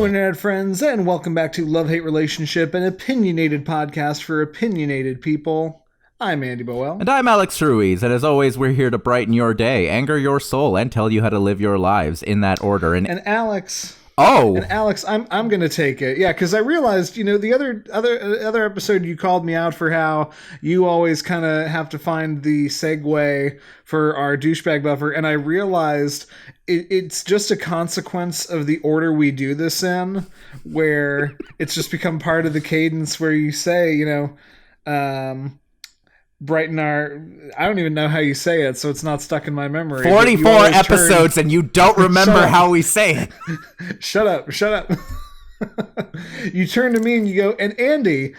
Hello, Internet friends, and welcome back to Love-Hate Relationship, an opinionated podcast for opinionated people. I'm Andy Boel. And I'm Alex Ruiz, and as always, we're here to brighten your day, anger your soul, and tell you how to live your lives in that order. And Alex... Oh! And Alex, I'm going to take it. Yeah, because I realized, the other episode you called me out for how you always kind of have to find the segue for our douchebag buffer, and I realized it's just a consequence of the order we do this in, where it's just become part of the cadence where you say, brighten our... I don't even know how you say it, so it's not stuck in my memory. 44 episodes and you don't remember how we say it. Shut up. You turn to me and you go, and Andy,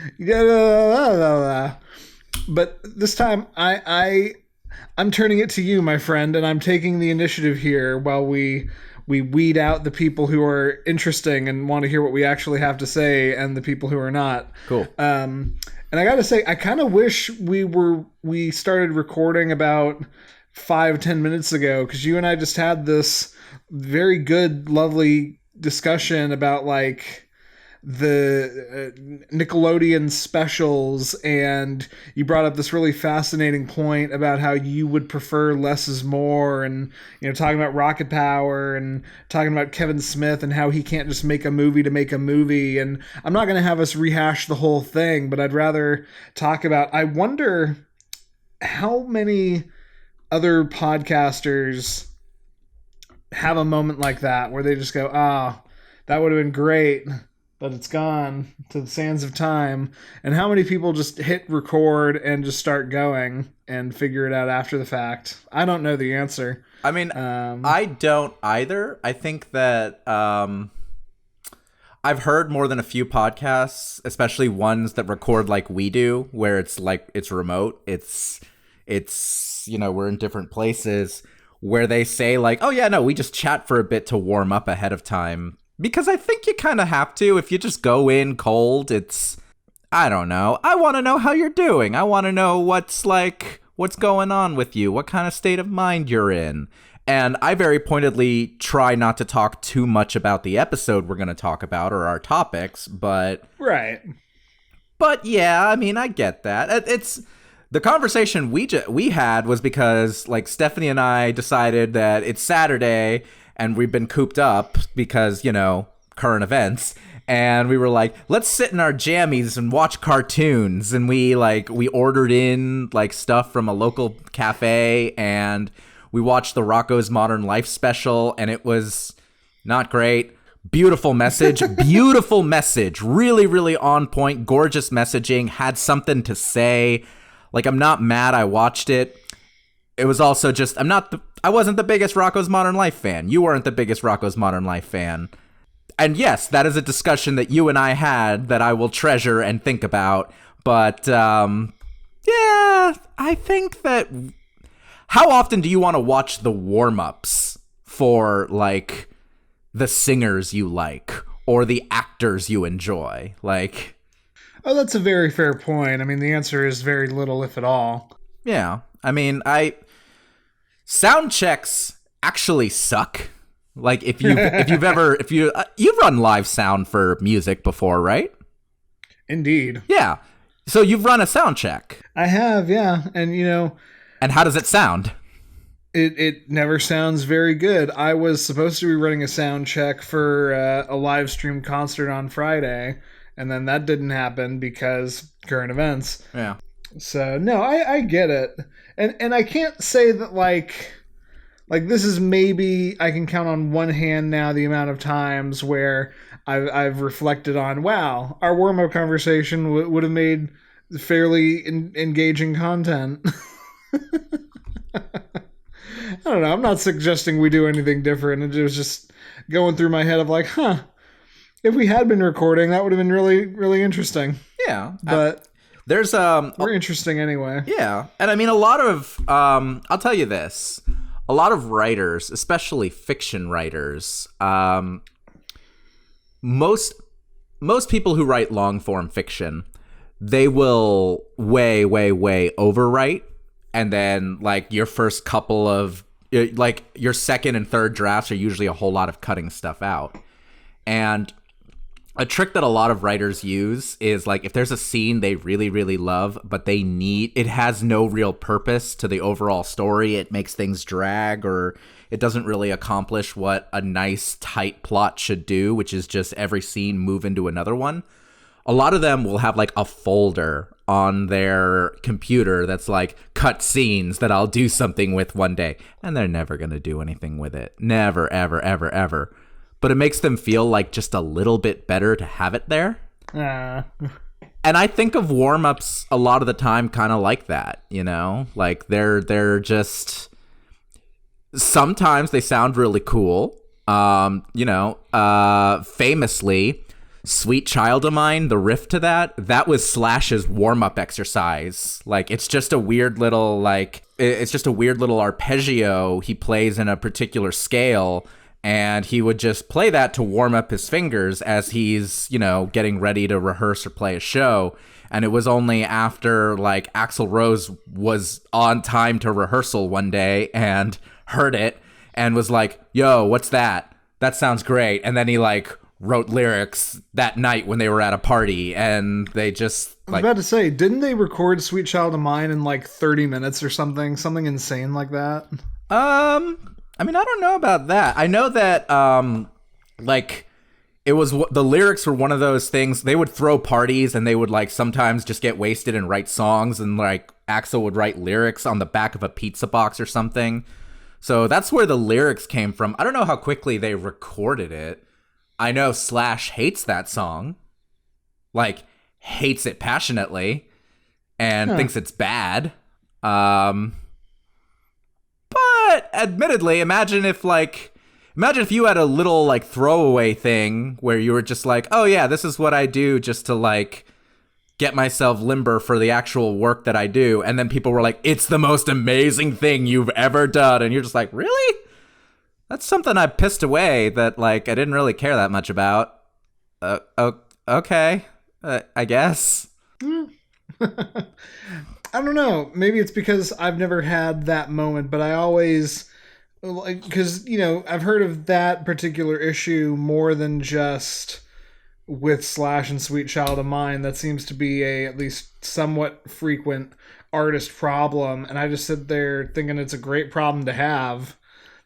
but this time I'm turning it to you, my friend, and I'm taking the initiative here while we weed out the people who are interesting and want to hear what we actually have to say and the people who are not. Cool. And I gotta say, I kind of wish we started recording about 5-10 minutes ago, because you and I just had this very good, lovely discussion about like the Nickelodeon specials, and you brought up this really fascinating point about how you would prefer less is more, and talking about rocket power and talking about Kevin Smith and how he can't just make a movie to make a movie. And I'm not going to have us rehash the whole thing, but I'd rather talk about, I wonder how many other podcasters have a moment like that where they just go, that would have been great, but it's gone to the sands of time. And how many people just hit record and just start going and figure it out after the fact? I don't know the answer. I mean, I don't either. I think that I've heard more than a few podcasts, especially ones that record like we do, where it's like it's remote. It's we're in different places, where they say like, oh yeah, no, we just chat for a bit to warm up ahead of time. Because I think you kind of have to. If you just go in cold, I don't know. I want to know how you're doing. I want to know what's going on with you, what kind of state of mind you're in. And I very pointedly try not to talk too much about the episode we're going to talk about or our topics, but... Right. But yeah, I mean, I get that. It's... The conversation we had was because, like, Stephanie and I decided that it's Saturday and we've been cooped up because, current events. And we were like, let's sit in our jammies and watch cartoons. And we ordered in, like, stuff from a local cafe, and we watched the Rocko's Modern Life special, and it was not great. Beautiful message. Really, really on point. Gorgeous messaging. Had something to say. Like, I'm not mad I watched it. It was also just, I wasn't the biggest Rocko's Modern Life fan. You weren't the biggest Rocko's Modern Life fan. And yes, that is a discussion that you and I had that I will treasure and think about. But, yeah, I think that... How often do you want to watch the warm-ups for, like, the singers you like or the actors you enjoy? Like... Oh, that's a very fair point. I mean, the answer is very little, if at all. Yeah. I mean, sound checks actually suck. Like, if you've run live sound for music before, right? Indeed. Yeah. So you've run a sound check. I have, yeah. And, And how does it sound? It never sounds very good. I was supposed to be running a sound check for a live stream concert on Friday, and then that didn't happen because current events. Yeah. So, no, I get it. And I can't say that, like this is maybe, I can count on one hand now the amount of times where I've reflected on, wow, our warm-up conversation would have made fairly engaging content. I don't know. I'm not suggesting we do anything different. It was just going through my head of like, if we had been recording, that would have been really, really interesting. Yeah. But there's we're interesting anyway. Yeah. And I mean, a lot of I'll tell you this. A lot of writers, especially fiction writers, most people who write long form fiction, they will way overwrite, and then like your first couple of like your second and third drafts are usually a whole lot of cutting stuff out. And A trick that a lot of writers use is like if there's a scene they really, really love, but it has no real purpose to the overall story. It makes things drag, or it doesn't really accomplish what a nice, tight plot should do, which is just every scene move into another one. A lot of them will have like a folder on their computer that's like cut scenes that I'll do something with one day, and they're never going to do anything with it. Never, ever, ever, ever. But it makes them feel like just a little bit better to have it there. And I think of warm-ups a lot of the time kind of like that, you know? Like they're just... Sometimes they sound really cool. Famously, Sweet Child of Mine, the riff to that was Slash's warm-up exercise. Like, it's just a weird little, arpeggio he plays in a particular scale, and he would just play that to warm up his fingers as he's, getting ready to rehearse or play a show. And it was only after, like, Axl Rose was on time to rehearsal one day and heard it and was like, yo, what's that? That sounds great. And then he, like, wrote lyrics that night when they were at a party, and they just, I was about to say, didn't they record Sweet Child of Mine in, like, 30 minutes or something? Something insane like that? I mean, I don't know about that. I know that, it was, the lyrics were one of those things. They would throw parties, and they would, like, sometimes just get wasted and write songs, and, like, Axl would write lyrics on the back of a pizza box or something. So that's where the lyrics came from. I don't know how quickly they recorded it. I know Slash hates that song. Like, hates it passionately, and thinks it's bad. But admittedly, imagine if you had a little, like, throwaway thing where you were just like, oh yeah, this is what I do just to, like, get myself limber for the actual work that I do. And then people were like, it's the most amazing thing you've ever done. And you're just like, really? That's something I pissed away that, like, I didn't really care that much about. Okay. I guess. I don't know. Maybe it's because I've never had that moment, but I always, because, I've heard of that particular issue more than just with Slash and Sweet Child of Mine. That seems to be a at least somewhat frequent artist problem, and I just sit there thinking it's a great problem to have,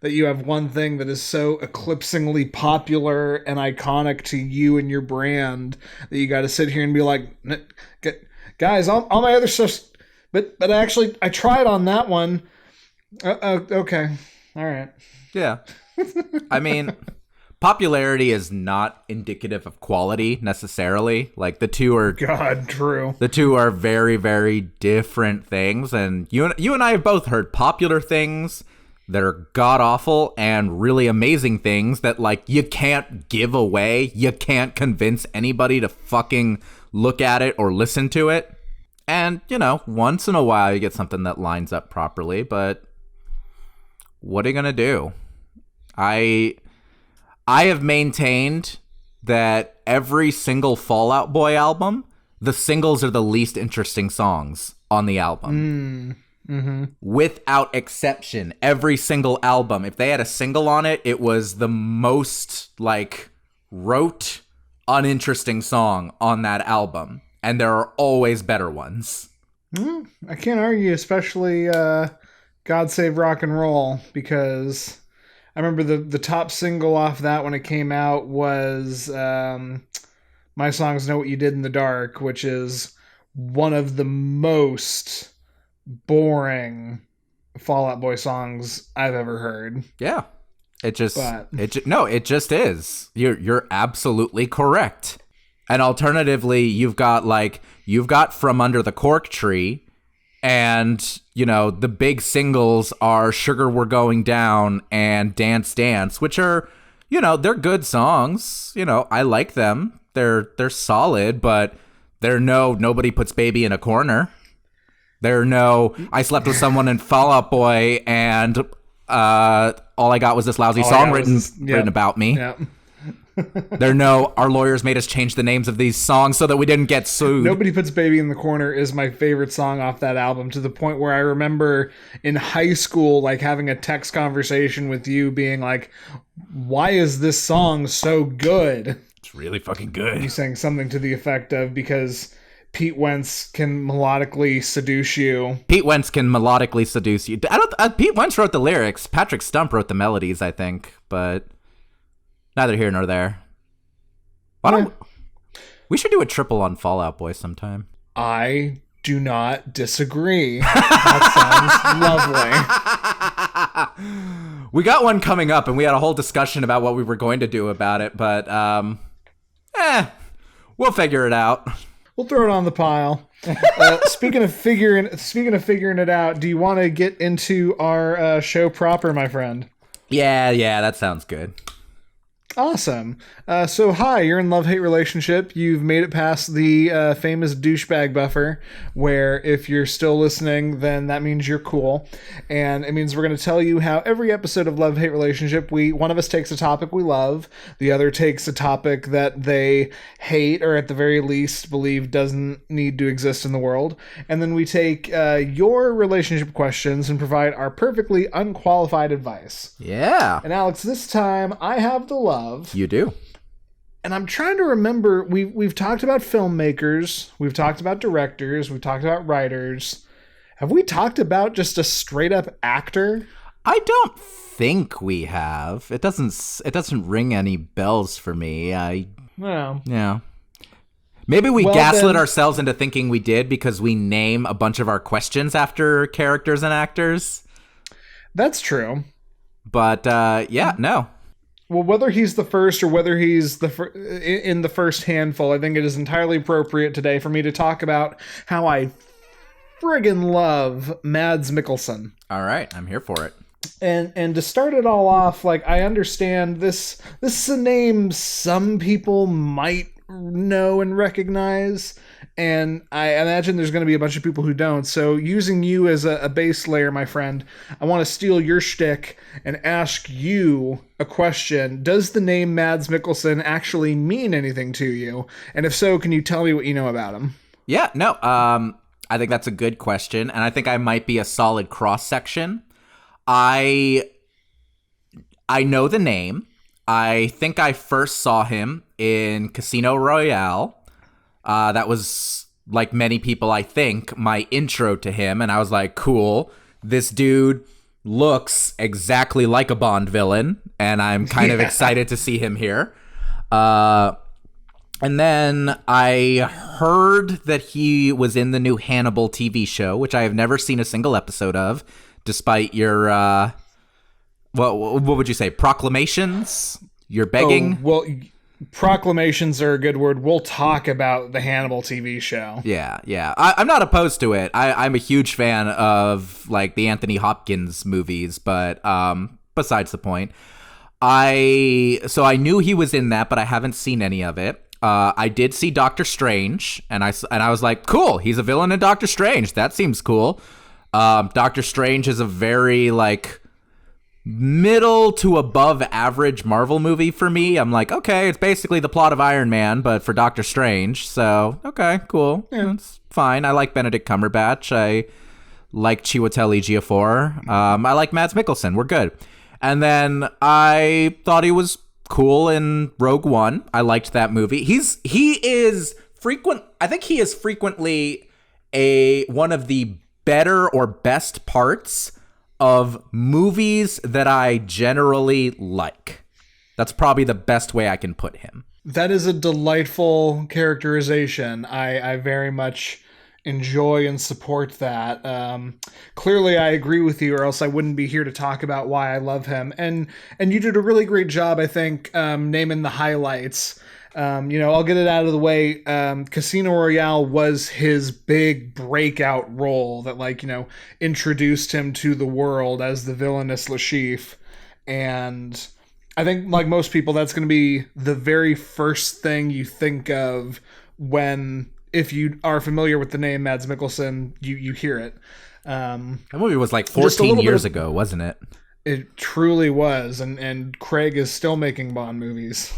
that you have one thing that is so eclipsingly popular and iconic to you and your brand that you got to sit here and be like, guys, all my other stuff, but actually I tried on that one. Okay, all right. Yeah. I mean, popularity is not indicative of quality necessarily. Like, the two are true. The two are very, very different things, and you and I have both heard popular things that are god-awful and really amazing things that, like, you can't give away. You can't convince anybody to fucking look at it or listen to it. And, once in a while you get something that lines up properly, but what are you going to do? I have maintained that every single Fall Out Boy album, the singles are the least interesting songs on the album. Mm-hmm. Without exception, every single album, if they had a single on it, it was the most, like, rote, uninteresting song on that album. And there are always better ones. I can't argue, especially God Save Rock and Roll, because I remember the top single off that when it came out was My Songs Know What You Did in the Dark, which is one of the most boring Fall Out Boy songs I've ever heard. Yeah. It just is. You're absolutely correct. And alternatively, you've got From Under the Cork Tree, and, the big singles are Sugar We're Going Down and Dance Dance, which are, they're good songs. I like them. They're solid, but they're Nobody Puts Baby in a Corner. They're I Slept With Someone in Fall Out Boy, and all I got was this lousy song written about me. Yep. They're Our lawyers made us change the names of these songs so that we didn't get sued. Nobody Puts Baby in the Corner is my favorite song off that album, to the point where I remember in high school, like, having a text conversation with you being like, why is this song so good? It's really fucking good. You saying something to the effect of, because Pete Wentz can melodically seduce you. Pete Wentz can melodically seduce you. Pete Wentz wrote the lyrics. Patrick Stump wrote the melodies, I think, but neither here nor there. We should do a triple on Fall Out Boy sometime. I do not disagree. That sounds lovely. We got one coming up, and we had a whole discussion about what we were going to do about it, but we'll figure it out. We'll throw it on the pile. Speaking of figuring it out, do you want to get into our show proper, my friend? Yeah, that sounds good. Awesome. So hi, you're in love-hate relationship. You've made it past the famous douchebag buffer, where if you're still listening, then that means you're cool. And it means we're going to tell you how every episode of love-hate relationship, one of us takes a topic we love, the other takes a topic that they hate, or at the very least believe doesn't need to exist in the world. And then we take your relationship questions and provide our perfectly unqualified advice. Yeah. And Alex, this time I have the love. You do. And I'm trying to remember, we've talked about filmmakers, we've talked about directors, we've talked about writers. Have we talked about just a straight up actor? I don't think we have. It doesn't ring any bells for me. No. Yeah. Maybe we gaslit ourselves into thinking we did because we name a bunch of our questions after characters and actors. That's true. But no. Well, whether he's the first or whether he's in the first handful, I think it is entirely appropriate today for me to talk about how I friggin' love Mads Mikkelson. All right, I'm here for it. And to start it all off, like, I understand this is a name some people might know and recognize, and I imagine there's going to be a bunch of people who don't. So using you as a base layer, my friend, I want to steal your shtick and ask you a question. Does the name Mads Mikkelson actually mean anything to you? And if so, can you tell me what you know about him? Yeah, no, I think that's a good question, and I think I might be a solid cross-section. I know the name. I think I first saw him in Casino Royale. That was, like many people, I think, my intro to him. And I was like, cool, this dude looks exactly like a Bond villain. And I'm kind of excited to see him here. And then I heard that he was in the new Hannibal TV show, which I have never seen a single episode of, despite your... what would you say? Proclamations? You're begging? Oh, well, proclamations are a good word. We'll talk about the Hannibal TV show. Yeah. I'm not opposed to it. I'm a huge fan of, like, the Anthony Hopkins movies, but besides the point. So I knew he was in that, but I haven't seen any of it. I did see Doctor Strange, and I was like, cool, he's a villain in Doctor Strange. That seems cool. Doctor Strange is a very, like, middle to above average Marvel movie for me. I'm like, okay, it's basically the plot of Iron Man, but for Doctor Strange. So, okay, cool. Yeah. That's fine. I like Benedict Cumberbatch. I like Chiwetel Ejiofor. I like Mads Mikkelsen. We're good. And then I thought he was cool in Rogue One. I liked that movie. I think he is frequently one of the better or best parts of movies that I generally like. That's probably the best way I can put him. That is a delightful characterization. I very much enjoy and support that. Clearly, I agree with you, or else I wouldn't be here to talk about why I love him. And you did a really great job, I think, naming the highlights. I'll get it out of the way. Casino Royale was his big breakout role that, introduced him to the world as the villainous Lashif. And I think, like most people, that's going to be the very first thing you think of if you are familiar with the name Mads Mikkelsen, you hear it. That movie was like 14 years ago, wasn't it? It truly was. And Craig is still making Bond movies.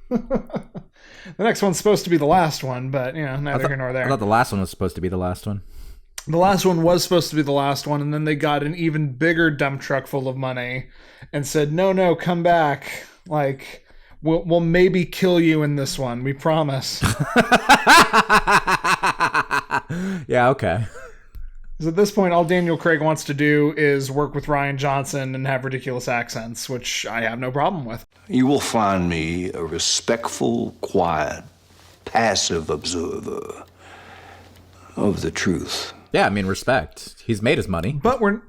The next one's supposed to be the last one, but neither here nor there. I thought the last one was supposed to be the last one. The last one was supposed to be the last one, and then they got an even bigger dump truck full of money and said, no, come back. Like, we'll maybe kill you in this one. We promise. Yeah, okay. Because at this point, all Daniel Craig wants to do is work with Rian Johnson and have ridiculous accents, which I have no problem with. You will find me a respectful, quiet, passive observer of the truth. Yeah, I mean, respect. He's made his money. But we're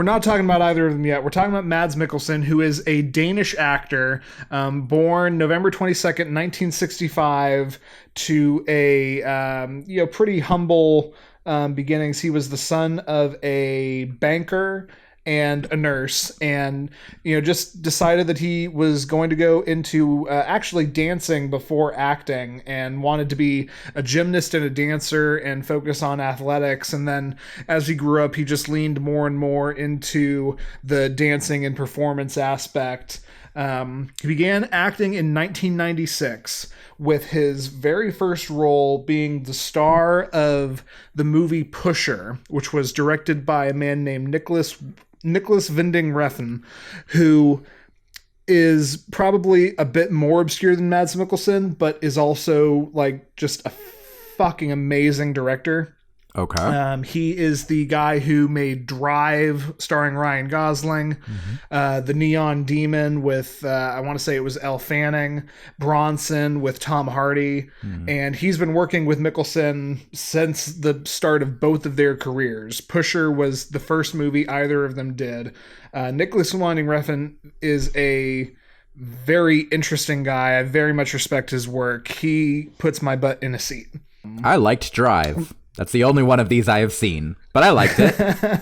not talking about either of them yet. We're talking about Mads Mikkelsen, who is a Danish actor, born November 22nd, 1965, to a pretty humble beginnings. He was the son of a banker and a nurse, and just decided that he was going to go into actually dancing before acting, and wanted to be a gymnast and a dancer and focus on athletics. And then as he grew up, he just leaned more and more into the dancing and performance aspect. He began acting in 1996, with his very first role being the star of the movie Pusher, which was directed by a man named Nicholas Winding Refn, who is probably a bit more obscure than Mads Mikkelsen, but is also like just a fucking amazing director. Okay. He is the guy who made Drive, starring Ryan Gosling, The Neon Demon with, I want to say it was Elle Fanning, Bronson with Tom Hardy, and he's been working with Mikkelsen since the start of both of their careers. Pusher was the first movie either of them did. Nicholas Winding Refn is a very interesting guy. I very much respect his work. He puts my butt in a seat. I liked Drive. That's the only one of these I have seen, but I liked it.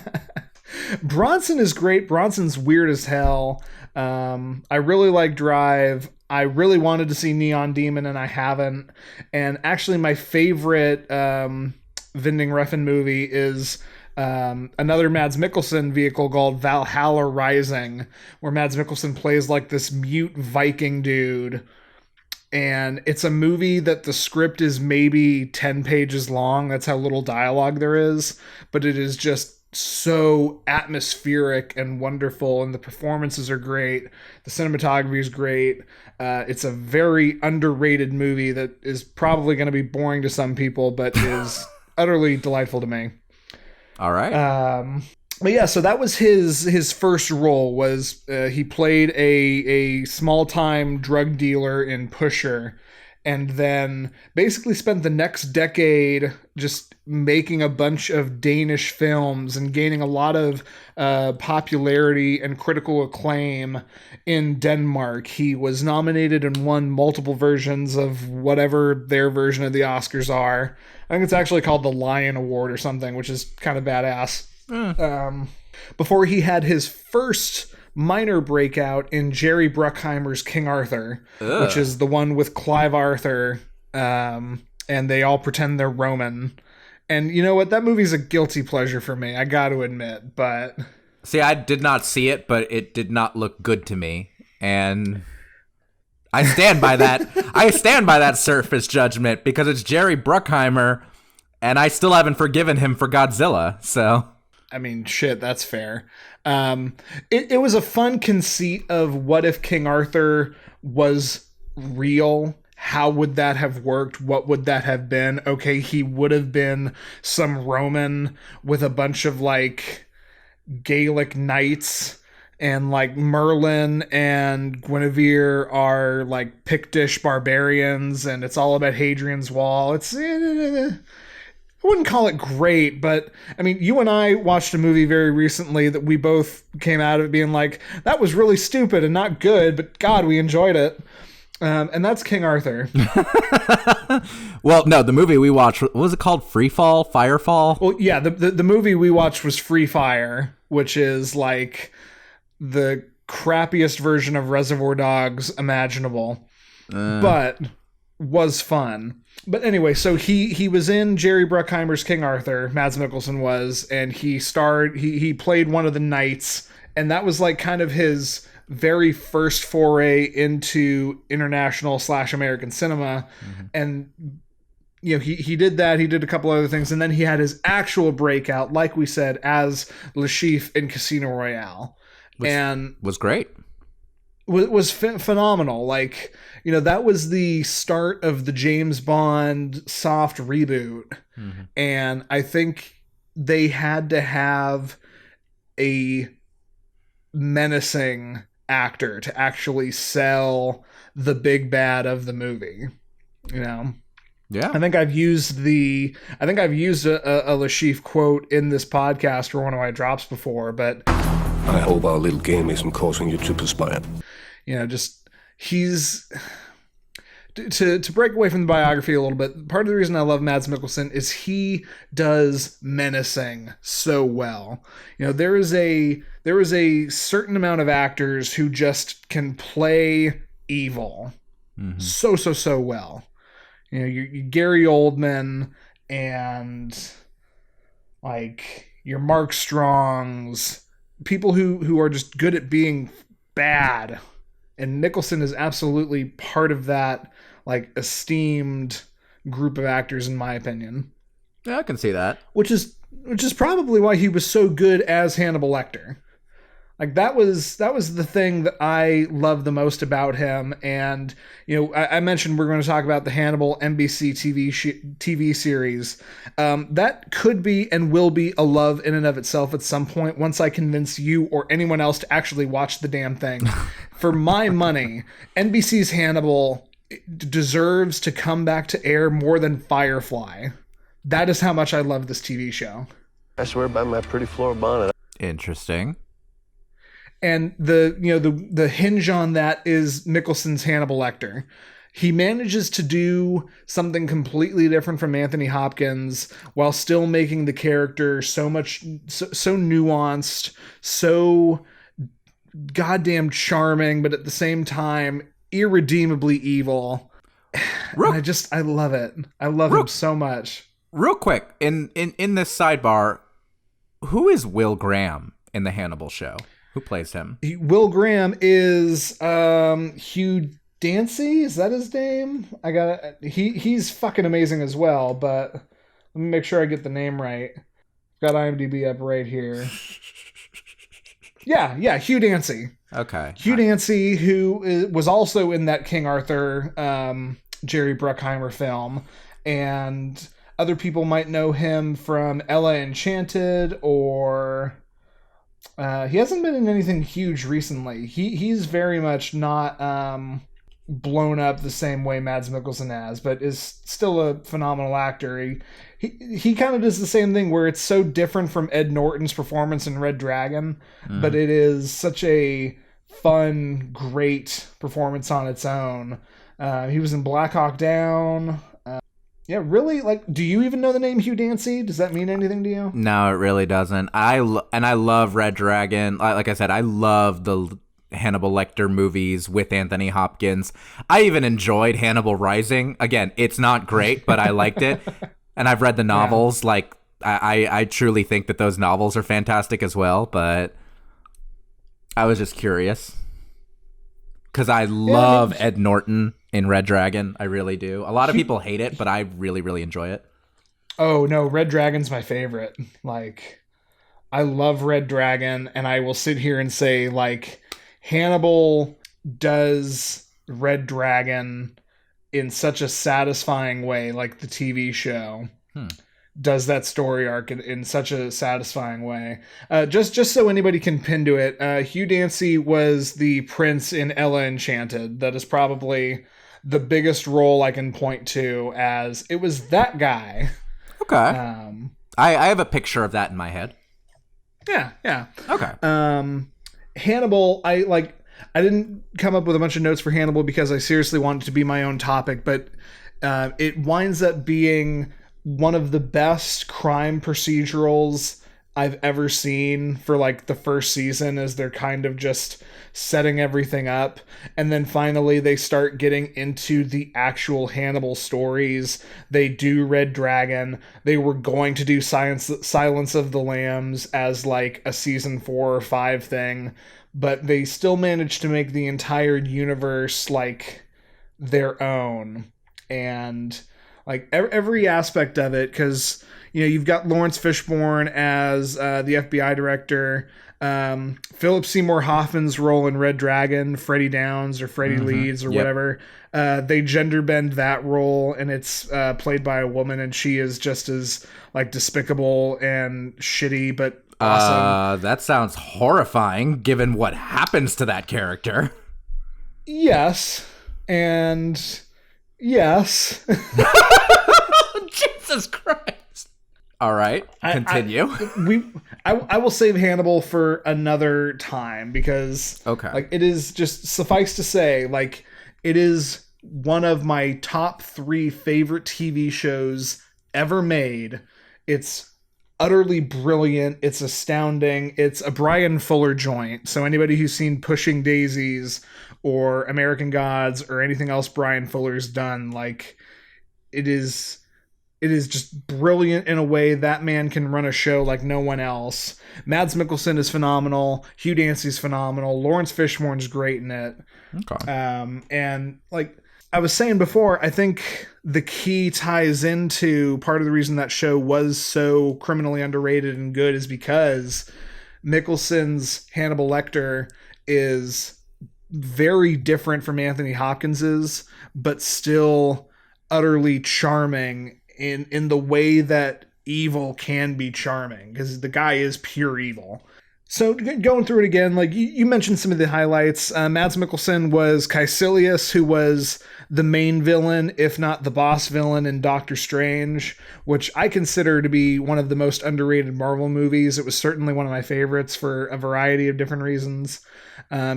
Bronson is great. Bronson's weird as hell. I really like Drive. I really wanted to see Neon Demon, and I haven't. And actually, my favorite Winding Refn movie is another Mads Mikkelsen vehicle called Valhalla Rising, where Mads Mikkelsen plays like this mute Viking dude. And it's a movie that the script is maybe 10 pages long. That's how little dialogue there is. But it is just so atmospheric and wonderful. And the performances are great. The cinematography is great. It's a very underrated movie that is probably going to be boring to some people, but is utterly delightful to me. All right. But yeah, so that was his first role. Was he played a small-time drug dealer in Pusher, and then basically spent the next decade just making a bunch of Danish films and gaining a lot of popularity and critical acclaim in Denmark. He was nominated and won multiple versions of whatever their version of the Oscars are. I think it's actually called the Lion Award or something, which is kind of badass. Before he had his first minor breakout in Jerry Bruckheimer's King Arthur, which is the one with Clive Arthur, and they all pretend they're Roman. And you know what? That movie's a guilty pleasure for me, I got to admit. But see, I did not see it, but it did not look good to me, and I stand by that. I stand by that surface judgment because it's Jerry Bruckheimer, and I still haven't forgiven him for Godzilla. So. I mean, shit, that's fair. It was a fun conceit of what if King Arthur was real? How would that have worked? What would that have been? Okay, he would have been some Roman with a bunch of like Gaelic knights, and like Merlin and Guinevere are like Pictish barbarians, and it's all about Hadrian's Wall. I wouldn't call it great, but I mean, you and I watched a movie very recently that we both came out of it being like, that was really stupid and not good, but God, we enjoyed it. And that's King Arthur. Well, no, the movie we watched, what was it called? Freefall? Firefall? Well, yeah, the movie we watched was Free Fire, which is like the crappiest version of Reservoir Dogs imaginable, but was fun. But anyway, so he was in Jerry Bruckheimer's King Arthur, Mads Mikkelsen was, and he played one of the knights, and that was like kind of his very first foray into international / American cinema. And he did that. He did a couple other things, and then he had his actual breakout, like we said, as Le Chiffre in Casino Royale, Which was great. was phenomenal. Like, that was the start of the James Bond soft reboot. Mm-hmm. And I think they had to have a menacing actor to actually sell the big bad of the movie. Yeah. I think I've used a Lashif quote in this podcast for one of my drops before, but I hope our little game isn't causing you to perspire. Just he's to break away from the biography a little bit. Part of the reason I love Mads Mikkelsen is he does menacing so well. There is a certain amount of actors who just can play evil so well. Your Gary Oldman and like your Mark Strongs, people who are just good at being bad. And Mikkelsen is absolutely part of that, like, esteemed group of actors, in my opinion. Yeah, I can see that. Which is probably why he was so good as Hannibal Lecter. Like, that was the thing that I love the most about him. And, I mentioned we're going to talk about the Hannibal NBC TV series. That could be and will be a love in and of itself at some point once I convince you or anyone else to actually watch the damn thing. For my money, NBC's Hannibal deserves to come back to air more than Firefly. That is how much I love this TV show. I swear by my pretty floor bonnet. Interesting. And the hinge on that is Mikkelsen's Hannibal Lecter. He manages to do something completely different from Anthony Hopkins while still making the character so nuanced, so goddamn charming, but at the same time irredeemably evil. I love it. I love him so much. Real quick, in this sidebar, who is Will Graham in the Hannibal show? Who plays him? Will Graham is Hugh Dancy. Is that his name? He's fucking amazing as well, but let me make sure I get the name right. Got IMDb up right here. Yeah, Hugh Dancy. Okay. Hugh Dancy, who was also in that King Arthur Jerry Bruckheimer film, and other people might know him from Ella Enchanted, or he hasn't been in anything huge recently. He's very much not blown up the same way Mads Mikkelsen has, but is still a phenomenal actor. He kind of does the same thing where it's so different from Ed Norton's performance in Red Dragon, but it is such a fun, great performance on its own. He was in Black Hawk Down. Yeah, really? Like, do you even know the name Hugh Dancy? Does that mean anything to you? No, it really doesn't. I love Red Dragon. Like I said, I love the Hannibal Lecter movies with Anthony Hopkins. I even enjoyed Hannibal Rising. Again, it's not great, but I liked it. And I've read the novels. Yeah. Like, I truly think that those novels are fantastic as well, but I was just curious. Because I love Ed Norton in Red Dragon. I really do. A lot of people hate it, but I really, really enjoy it. Oh, no, Red Dragon's my favorite. Like, I love Red Dragon, and I will sit here and say, like, Hannibal does Red Dragon in such a satisfying way, like the TV show does that story arc in such a satisfying way. Just so anybody can pin to it, Hugh Dancy was the prince in Ella Enchanted. That is probably the biggest role I can point to as it was that guy. Okay. I have a picture of that in my head. Yeah. Okay. Hannibal, I didn't come up with a bunch of notes for Hannibal because I seriously wanted it to be my own topic, but it winds up being one of the best crime procedurals I've ever seen for like the first season, as they're kind of just setting everything up. And then finally they start getting into the actual Hannibal stories. They do Red Dragon. They were going to do Silence of the Lambs as like a season 4 or 5 thing, but they still managed to make the entire universe like their own. And like every aspect of it, because you've got Lawrence Fishburne as the FBI director. Philip Seymour Hoffman's role in Red Dragon, Freddie Downs or Freddie Leeds or whatever, they gender bend that role, and it's played by a woman, and she is just as like despicable and shitty, but awesome. That sounds horrifying, given what happens to that character. Yes, and yes. Jesus Christ. All right, continue. I will save Hannibal for another time because like it is just suffice to say, like it is one of my top 3 favorite TV shows ever made. It's utterly brilliant. It's astounding. It's a Brian Fuller joint. So anybody who's seen Pushing Daisies or American Gods or anything else Brian Fuller's done, like it is just brilliant in a way that man can run a show like no one else. Mads Mikkelsen is phenomenal. Hugh Dancy's phenomenal. Lawrence Fishburne's great in it. Okay. And like I was saying before, I think the key ties into part of the reason that show was so criminally underrated and good is because Mikkelsen's Hannibal Lecter is very different from Anthony Hopkins's, but still utterly charming in the way that evil can be charming, because the guy is pure evil. So going through it again, like you mentioned some of the highlights. Mads Mikkelsen was Caecilius, who was the main villain, if not the boss villain in Doctor Strange, which I consider to be one of the most underrated Marvel movies. It was certainly one of my favorites for a variety of different reasons.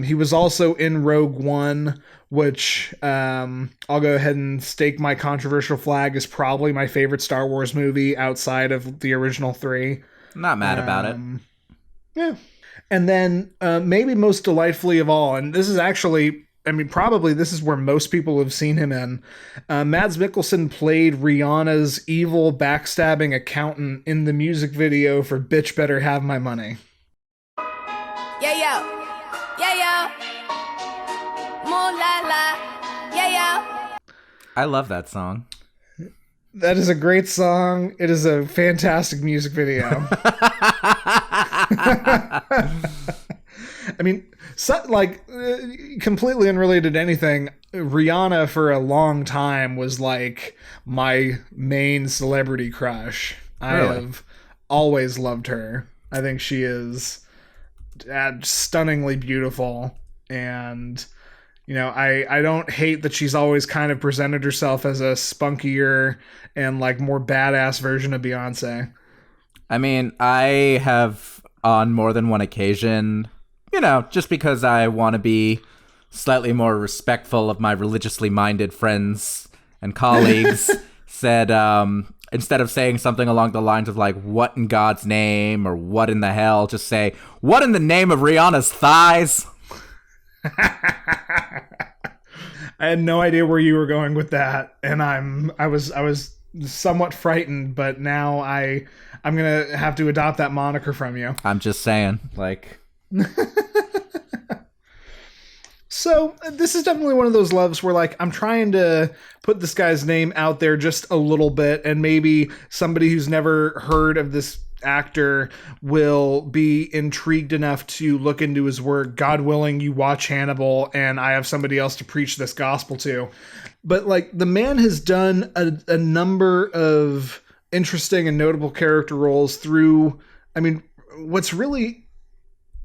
He was also in Rogue One, which I'll go ahead and stake my controversial flag is probably my favorite Star Wars movie outside of the original 3. Not mad about it. Yeah. And then maybe most delightfully of all, and this is actually, I mean, probably this is where most people have seen him in. Mads Mikkelsen played Rihanna's evil backstabbing accountant in the music video for Bitch Better Have My Money. Yeah, yo. Yeah, yo. Moon la la. Yeah, yo. I love that song. That is a great song. It is a fantastic music video. I mean, completely unrelated to anything, Rihanna for a long time was like my main celebrity crush. Really? I have always loved her. I think she is stunningly beautiful, and I don't hate that she's always kind of presented herself as a spunkier and like more badass version of Beyonce. I mean, I have on more than one occasion, just because I want to be slightly more respectful of my religiously minded friends and colleagues, said, instead of saying something along the lines of like, what in God's name or what in the hell, just say, what in the name of Rihanna's thighs? I had no idea where you were going with that, and I was somewhat frightened, but now I'm gonna have to adopt that moniker from you. I'm just saying, like. So this is definitely one of those loves where like I'm trying to put this guy's name out there just a little bit, and maybe somebody who's never heard of this actor will be intrigued enough to look into his work. God willing, you watch Hannibal and I have somebody else to preach this gospel to. But like the man has done a number of interesting and notable character roles through, I mean, what's really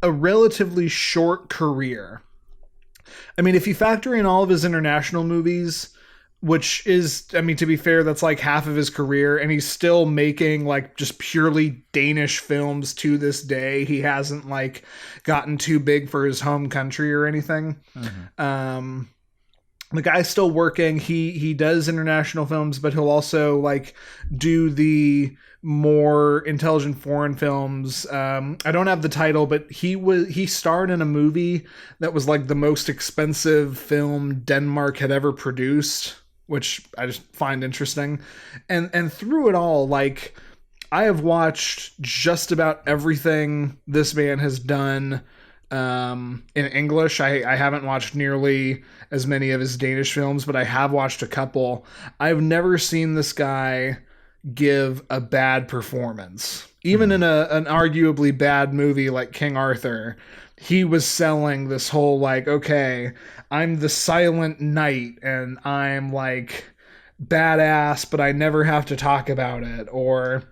a relatively short career. I mean, if you factor in all of his international movies, which is, I mean, to be fair, that's like half of his career, and he's still making like just purely Danish films to this day. He hasn't like gotten too big for his home country or anything. Mm-hmm. The guy's still working. He does international films, but he'll also like do the more intelligent foreign films. I don't have the title, but he starred in a movie that was like the most expensive film Denmark had ever produced, which I just find interesting. And through it all, like I have watched just about everything this man has done in English. I haven't watched nearly as many of his Danish films, but I have watched a couple. I've never seen this guy give a bad performance. Even in an arguably bad movie like King Arthur, he was selling this whole like, okay, I'm the silent knight and I'm like badass, but I never have to talk about it. Or,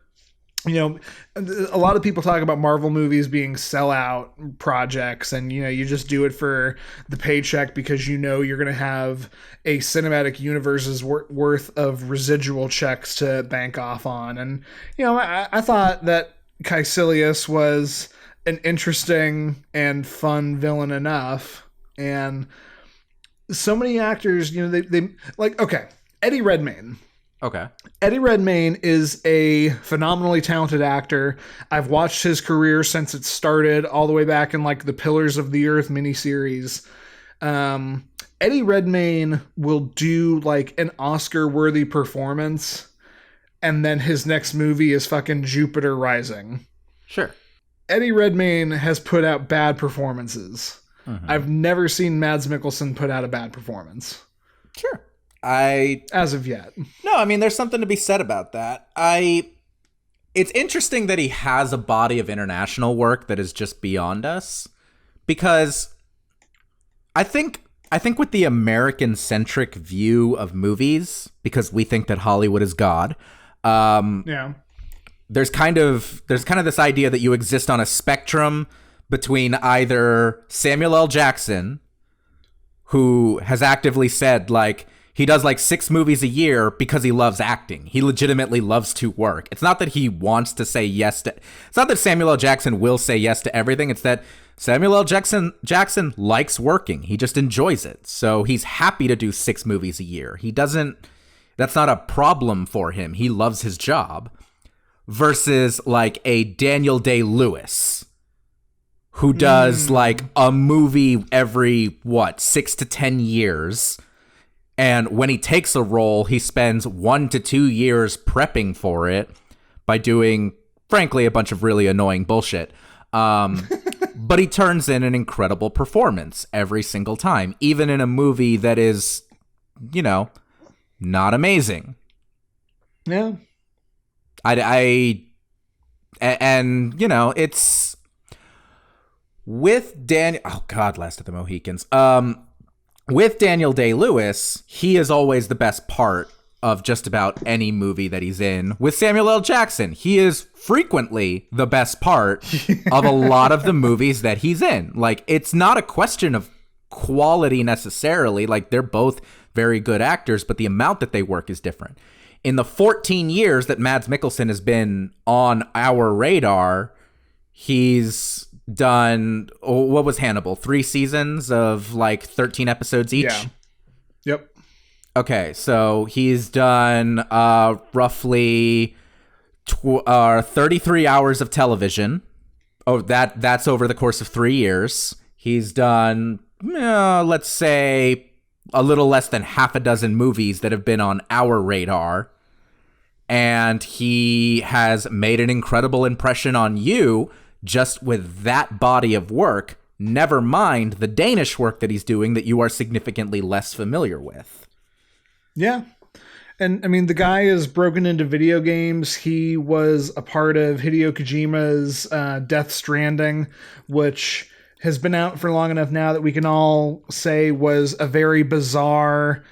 you know, a lot of people talk about Marvel movies being sellout projects, and you know, you just do it for the paycheck because you know you're going to have a cinematic universe's worth of residual checks to bank off on. And you know, I thought that Caecilius was an interesting and fun villain enough, and so many actors, you know, they like, okay, Eddie Redmayne. Okay. Eddie Redmayne is a phenomenally talented actor. I've watched his career since it started, all the way back in like the Pillars of the Earth miniseries. Eddie Redmayne will do like an Oscar-worthy performance, and then his next movie is fucking Jupiter Rising. Sure. Eddie Redmayne has put out bad performances. Mm-hmm. I've never seen Mads Mikkelsen put out a bad performance. Sure. As of yet. No, I mean, there's something to be said about that. It's interesting that he has a body of international work that is just beyond us, because I think with the American-centric view of movies, because we think that Hollywood is God, yeah. There's kind of this idea that you exist on a spectrum between either Samuel L. Jackson, who has actively said like, he does like 6 movies a year because he loves acting. He legitimately loves to work. It's not that he wants to say yes to... It's not that Samuel L. Jackson will say yes to everything. It's that Samuel L. Jackson likes working. He just enjoys it. So he's happy to do 6 movies a year. He doesn't... That's not a problem for him. He loves his job. Versus like a Daniel Day-Lewis, who does like a movie every, 6 to 10 years... And when he takes a role, he spends 1 to 2 years prepping for it by doing, frankly, a bunch of really annoying bullshit. But he turns in an incredible performance every single time, even in a movie that is, you know, not amazing. Yeah. And you know, it's with Daniel. Oh God, Last of the Mohicans. With Daniel Day-Lewis, he is always the best part of just about any movie that he's in. With Samuel L. Jackson, he is frequently the best part of a lot of the movies that he's in. Like, it's not a question of quality necessarily. Like, they're both very good actors, but the amount that they work is different. In the 14 years that Mads Mikkelsen has been on our radar, he's done, what was Hannibal? 3 seasons of like 13 episodes each? Yeah. Yep. Okay, so he's done roughly 33 hours of television. Oh, that's over the course of 3 years. He's done, let's say, a little less than half a dozen movies that have been on our radar. And he has made an incredible impression on you just with that body of work, never mind the Danish work that he's doing that you are significantly less familiar with. Yeah. And I mean, the guy is broken into video games. He was a part of Hideo Kojima's Death Stranding, which has been out for long enough now that we can all say was a very bizarre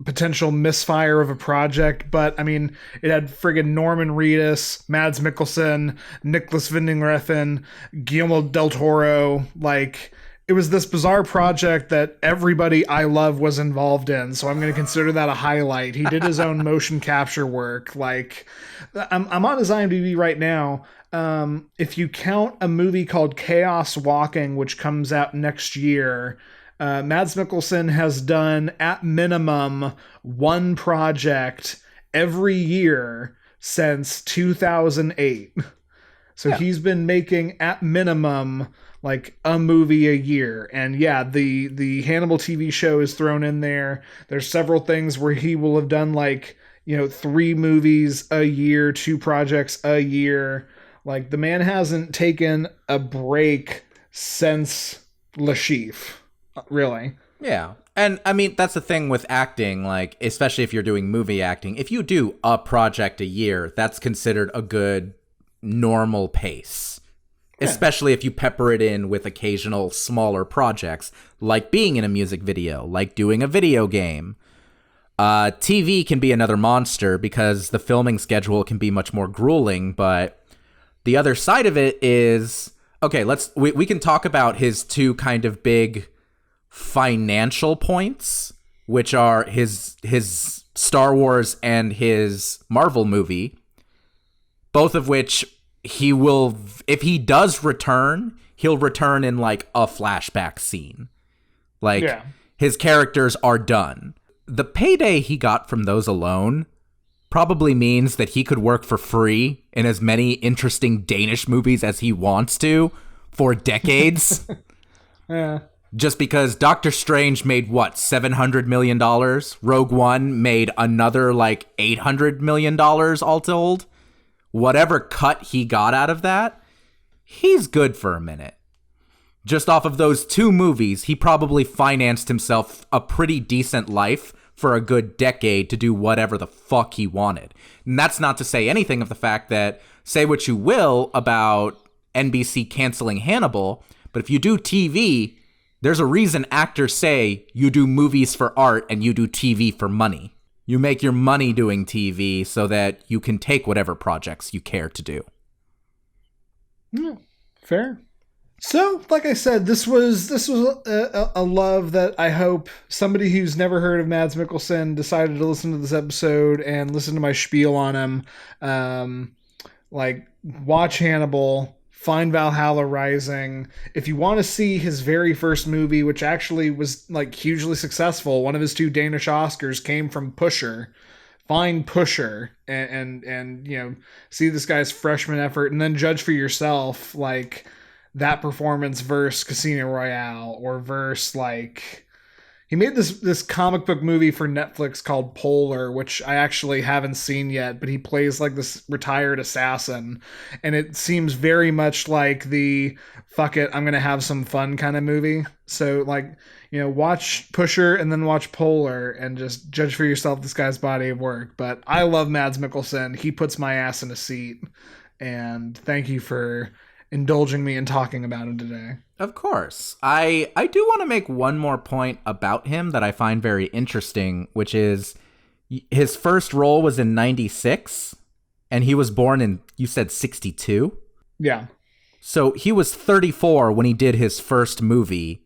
potential misfire of a project. But I mean, it had friggin' Norman Reedus, Mads Mikkelsen, Nicholas Winding Refn, Guillermo del Toro. Like, it was this bizarre project that everybody I love was involved in. So I'm going to consider that a highlight. He did his own motion capture work. Like, I'm on his IMDb right now. If you count a movie called Chaos Walking, which comes out next year, Mads Mikkelsen has done at minimum 1 project every year since 2008. So he's been making at minimum like a movie a year. And yeah, the Hannibal TV show is thrown in there. There's several things where he will have done like, 3 movies a year, 2 projects a year. Like, the man hasn't taken a break since Le Chiffre. Really? Yeah. And I mean, that's the thing with acting, like, especially if you're doing movie acting, if you do a project a year, that's considered a good normal pace. Yeah. Especially if you pepper it in with occasional smaller projects, like being in a music video, like doing a video game. TV can be another monster because the filming schedule can be much more grueling, but the other side of it is, okay, we can talk about his two kind of big financial points, which are his Star Wars and his Marvel movie, both of which he will, if he does return, he'll return in like a flashback scene. Like, his characters are done. The payday he got from those alone probably means that he could work for free in as many interesting Danish movies as he wants to for decades. Yeah. Just because Doctor Strange made, what, $700 million? Rogue One made another, like, $800 million all told. Whatever cut he got out of that, he's good for a minute. Just off of those two movies, he probably financed himself a pretty decent life for a good decade to do whatever the fuck he wanted. And that's not to say anything of the fact that, say what you will about NBC canceling Hannibal, but if you do TV, there's a reason actors say you do movies for art and you do TV for money. You make your money doing TV so that you can take whatever projects you care to do. Fair. So, like I said, this was a love that I hope somebody who's never heard of Mads Mikkelsen decided to listen to this episode and listen to my spiel on him. Like, watch Hannibal, find Valhalla Rising. If you want to see his very first movie, which actually was like hugely successful, one of his 2 Danish Oscars came from Pusher. Find Pusher and you know, see this guy's freshman effort, and then judge for yourself, like, that performance versus Casino Royale, or versus, like, he made this comic book movie for Netflix called Polar, which I actually haven't seen yet, but he plays like this retired assassin, and it seems very much like the fuck it, I'm gonna have some fun kind of movie. So, like, you know, watch Pusher and then watch Polar and just judge for yourself this guy's body of work. But I love Mads Mikkelsen. He puts my ass in a seat, and thank you for indulging me in talking about him today. Of course. I do want to make one more point about him that I find very interesting, which is his first role was in 96, and he was born in, you said 62? Yeah. So he was 34 when he did his first movie,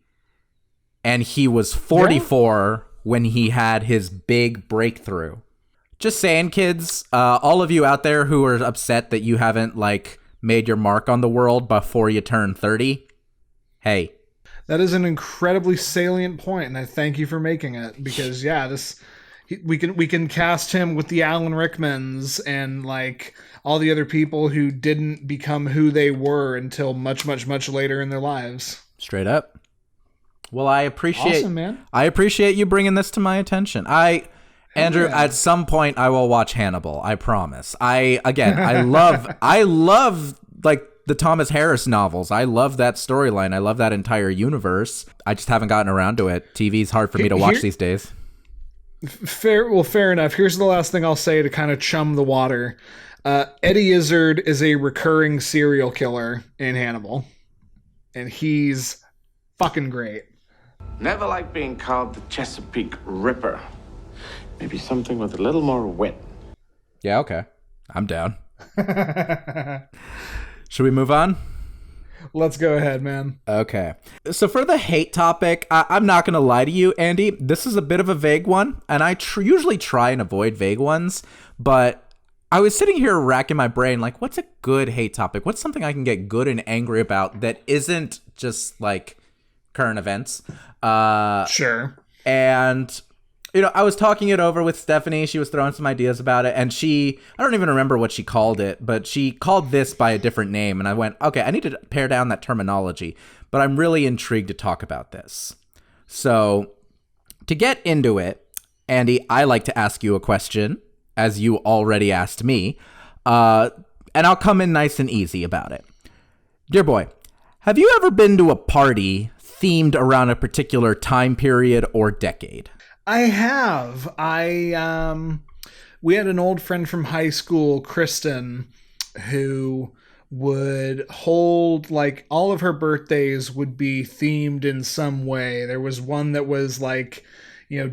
and he was 44 when he had his big breakthrough. Just saying, kids, all of you out there who are upset that you haven't, like, made your mark on the world before you turn 30, hey. That is an incredibly salient point, and I thank you for making it, because we can cast him with the Alan Rickmans and, like, all the other people who didn't become who they were until much, much, much later in their lives. Straight up. Well, I appreciate awesome, man. I appreciate you bringing this to my attention. Andrew, at some point I will watch Hannibal. I promise. I love like the Thomas Harris novels. I love that storyline. I love that entire universe. I just haven't gotten around to it. TV's hard for me to watch these days. Fair enough. Here's the last thing I'll say to kind of chum the water. Eddie Izzard is a recurring serial killer in Hannibal, and he's fucking great. Never liked being called the Chesapeake Ripper. Maybe something with a little more wit. Yeah, okay. I'm down. Should we move on? Let's go ahead, man. Okay. So for the hate topic, I'm not going to lie to you, Andy. This is a bit of a vague one, and I usually try and avoid vague ones, but I was sitting here racking my brain, like, what's a good hate topic? What's something I can get good and angry about that isn't just, like, current events? Sure. And, you know, I was talking it over with Stephanie. She was throwing some ideas about it, and I don't even remember what she called it, but she called this by a different name, and I went, okay, I need to pare down that terminology, but I'm really intrigued to talk about this. So, to get into it, Andy, I like to ask you a question, as you already asked me, and I'll come in nice and easy about it. Dear boy, have you ever been to a party themed around a particular time period or decade? I have. We had an old friend from high school, Kristen, who would hold, like, all of her birthdays would be themed in some way. There was one that was like,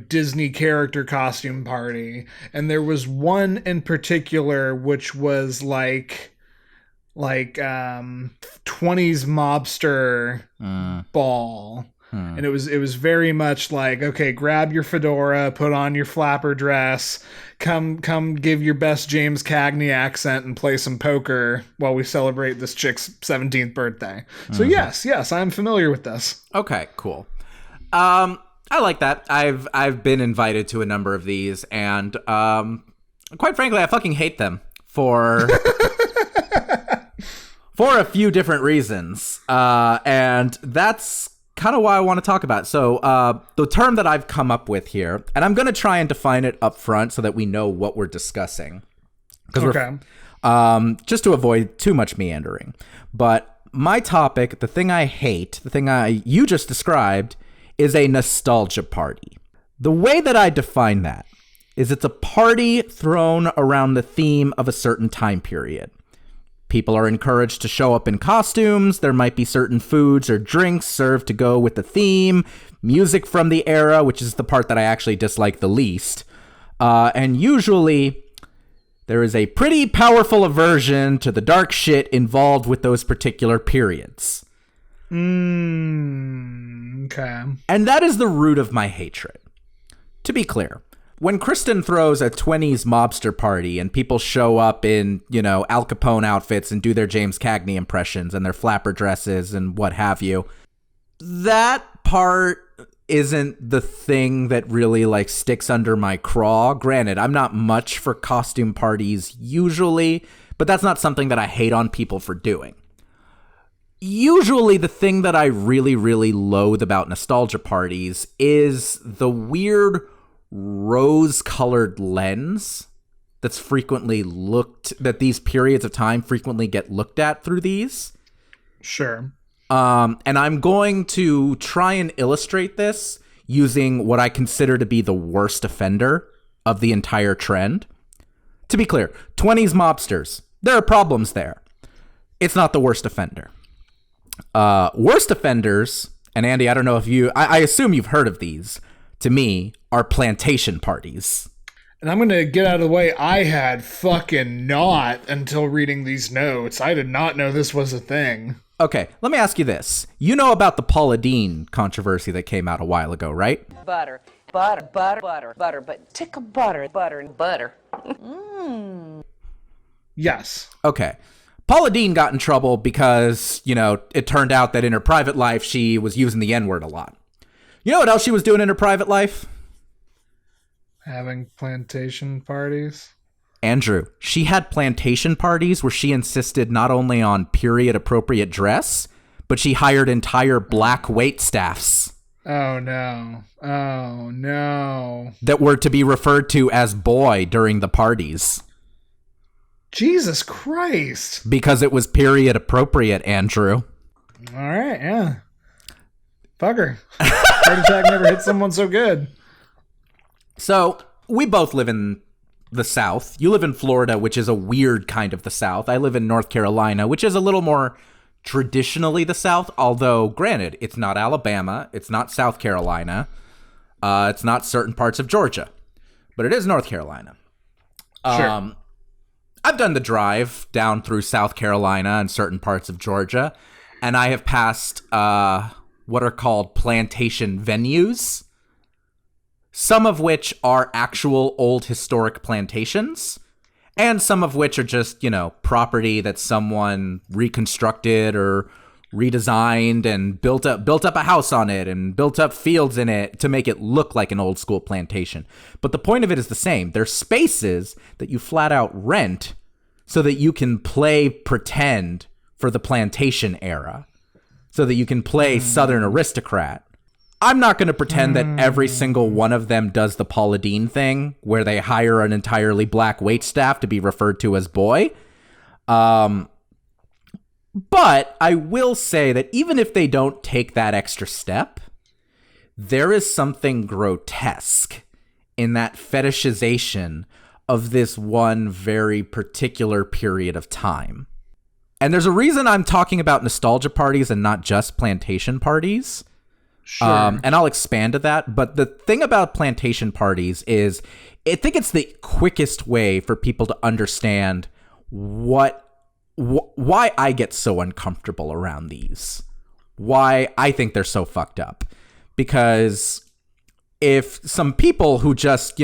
Disney character costume party, and there was one in particular which was like 20s mobster ball. And it was very much like, okay, grab your fedora, put on your flapper dress, come give your best James Cagney accent and play some poker while we celebrate this chick's 17th birthday. So yes, I'm familiar with this. Okay, cool. I like that. I've been invited to a number of these, and quite frankly, I fucking hate them for for a few different reasons. And that's kind of why I want to talk about it. So the term that I've come up with here, and I'm going to try and define it up front so that we know what we're discussing. Okay. Just to avoid too much meandering. But my topic, the thing I hate, the thing you just described, is a nostalgia party. The way that I define that is it's a party thrown around the theme of a certain time period. People are encouraged to show up in costumes. There might be certain foods or drinks served to go with the theme. Music from the era, which is the part that I actually dislike the least. And usually, there is a pretty powerful aversion to the dark shit involved with those particular periods. Okay. And that is the root of my hatred. To be clear, when Kristen throws a 20s mobster party and people show up in, Al Capone outfits and do their James Cagney impressions and their flapper dresses and what have you, that part isn't the thing that really, sticks under my craw. Granted, I'm not much for costume parties usually, but that's not something that I hate on people for doing. Usually the thing that I really, really loathe about nostalgia parties is the weird rose-colored lens that these periods of time frequently get looked at through these. Sure. And I'm going to try and illustrate this using what I consider to be the worst offender of the entire trend. To be clear, 20s mobsters, there are problems there. It's not the worst offender. Worst offenders, and Andy, I don't know if I assume you've heard of these, to me, are plantation parties. And I'm going to get out of the way. I had fucking not until reading these notes. I did not know this was a thing. Okay, let me ask you this. You know about the Paula Deen controversy that came out a while ago, right? Butter, but tick of butter. Yes. Okay. Paula Deen got in trouble because, it turned out that in her private life, she was using the N-word a lot. You know what else she was doing in her private life? Having plantation parties. Andrew, she had plantation parties where she insisted not only on period-appropriate dress, but she hired entire black wait staffs. Oh, no. That were to be referred to as boy during the parties. Jesus Christ. Because it was period-appropriate, Andrew. All right, yeah. Fucker. Heart attack never hit someone so good. So, we both live in the South. You live in Florida, which is a weird kind of the South. I live in North Carolina, which is a little more traditionally the South, although, granted, it's not Alabama, it's not South Carolina, it's not certain parts of Georgia, but it is North Carolina. Sure. I've done the drive down through South Carolina and certain parts of Georgia, and I have passed what are called plantation venues, some of which are actual old historic plantations, and some of which are just, property that someone reconstructed or redesigned and built up a house on it and built up fields in it to make it look like an old school plantation. But the point of it is the same. They're spaces that you flat out rent so that you can play pretend for the plantation era, so that you can play Southern aristocrat. I'm not going to pretend that every single one of them does the Paula Deen thing, where they hire an entirely black waitstaff to be referred to as boy. But I will say that even if they don't take that extra step, there is something grotesque in that fetishization of this one very particular period of time. And there's a reason I'm talking about nostalgia parties and not just plantation parties. Sure. And I'll expand to that. But the thing about plantation parties is I think it's the quickest way for people to understand why I get so uncomfortable around these. Why I think they're so fucked up. Because if some people who just,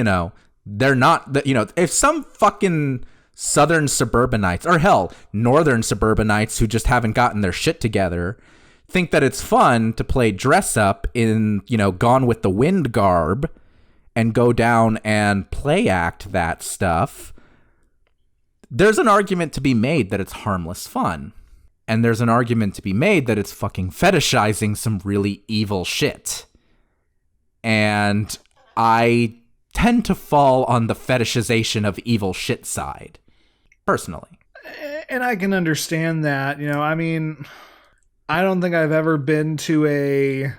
they're not, if some fucking southern suburbanites, or hell, northern suburbanites who just haven't gotten their shit together, think that it's fun to play dress up in, Gone with the Wind garb and go down and play act that stuff, there's an argument to be made that it's harmless fun. And there's an argument to be made that it's fucking fetishizing some really evil shit. And I tend to fall on the fetishization of evil shit side, personally. And I can understand that. I don't think I've ever been to a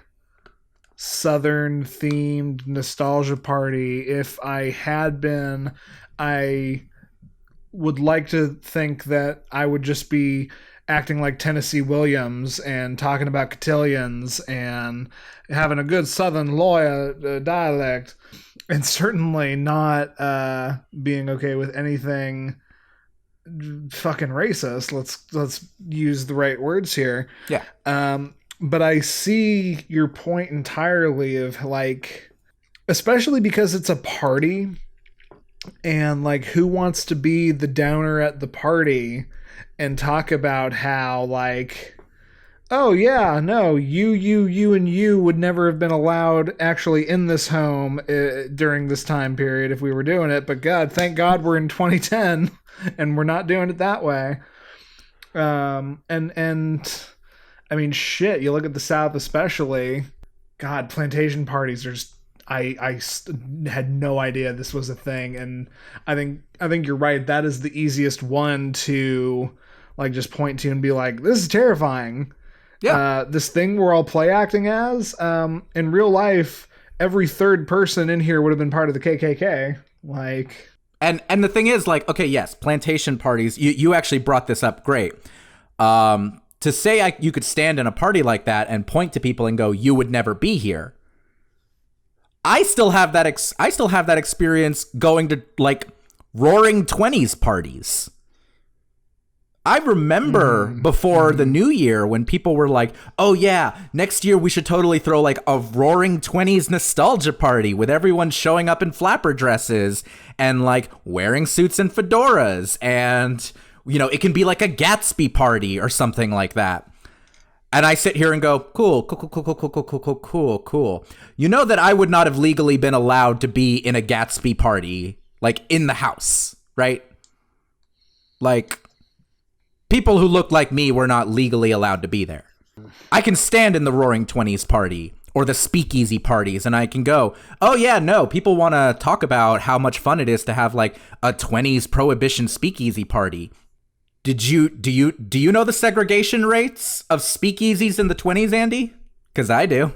Southern-themed nostalgia party. If I had been, I would like to think that I would just be acting like Tennessee Williams and talking about cotillions and having a good Southern lawyer dialect, and certainly not being okay with anything fucking racist. Let's use the right words here. Yeah. But I see your point entirely of especially because it's a party, and who wants to be the downer at the party and talk about how oh yeah, no, you and you would never have been allowed actually in this home during this time period if we were doing it, but thank God we're in 2010 and we're not doing it that way. Shit, you look at the South especially, God, plantation parties are just, I had no idea this was a thing, and I think you're right. That is the easiest one to just point to and be like, this is terrifying. Yeah. This thing we're all play acting as, in real life, every third person in here would have been part of the KKK. And the thing is, okay, yes, plantation parties, you actually brought this up great. To say you could stand in a party like that and point to people and go, you would never be here. I still have that experience going to Roaring 20s parties. I remember before the new year when people were like, oh yeah, next year we should totally throw a Roaring 20s nostalgia party with everyone showing up in flapper dresses and wearing suits and fedoras, and it can be a Gatsby party or something like that. And I sit here and go, cool. You know that I would not have legally been allowed to be in a Gatsby party, in the house, right? People who look like me were not legally allowed to be there. I can stand in the Roaring 20s party or the speakeasy parties, and I can go, oh yeah, no, people want to talk about how much fun it is to have a 20s prohibition speakeasy party. Do you know the segregation rates of speakeasies in the 20s, Andy? Because I do.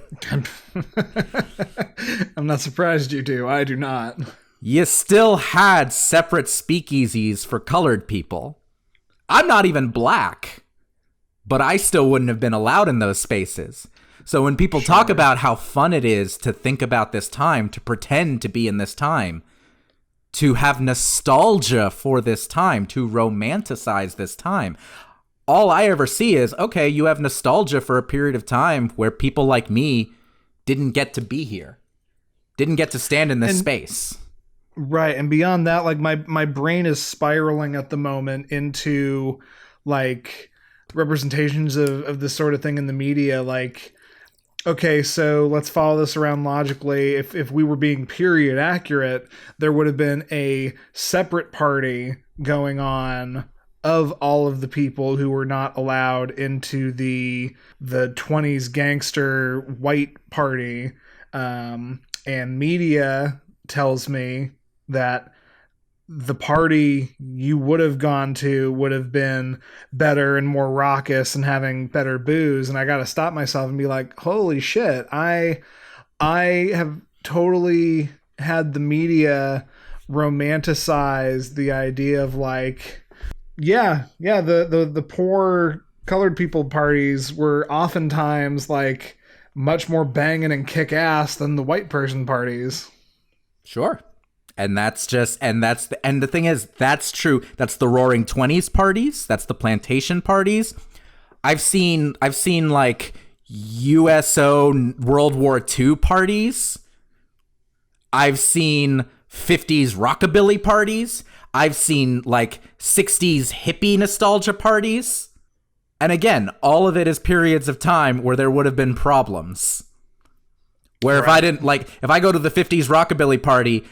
I'm not surprised you do. I do not. You still had separate speakeasies for colored people. I'm not even black, but I still wouldn't have been allowed in those spaces. So when people talk about how fun it is to think about this time, to pretend to be in this time, to have nostalgia for this time, to romanticize this time, all I ever see is, okay, you have nostalgia for a period of time where people like me didn't get to be here, didn't get to stand in this space. Right, and beyond that, my brain is spiraling at the moment into representations of this sort of thing in the media. Okay, so let's follow this around logically. If we were being period accurate, there would have been a separate party going on of all of the people who were not allowed into the 20s gangster white party. And media tells me that the party you would have gone to would have been better and more raucous and having better booze. And I got to stop myself and be like, holy shit, I have totally had the media romanticize the idea of like, the poor colored people parties were oftentimes like much more banging and kick ass than the white person parties. Sure. And the thing is, that's true. That's the Roaring 20s parties. That's the plantation parties. I've seen like USO World War II parties. I've seen 50s rockabilly parties. I've seen like 60s hippie nostalgia parties. And again, all of it is periods of time where there would have been problems. Where right. if I go to the 50s rockabilly party,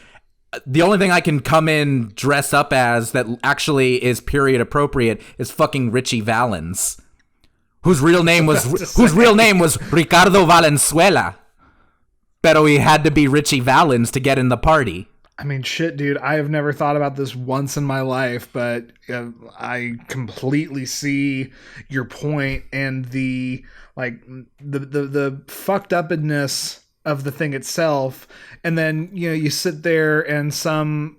the only thing I can come in dress up as that actually is period appropriate is fucking Richie Valens, whose real name was Ricardo Valenzuela, pero he had to be Richie Valens to get in the party. I mean, shit, dude, I have never thought about this once in my life, but I completely see your point and the fucked upness of the thing itself. And then, you sit there and some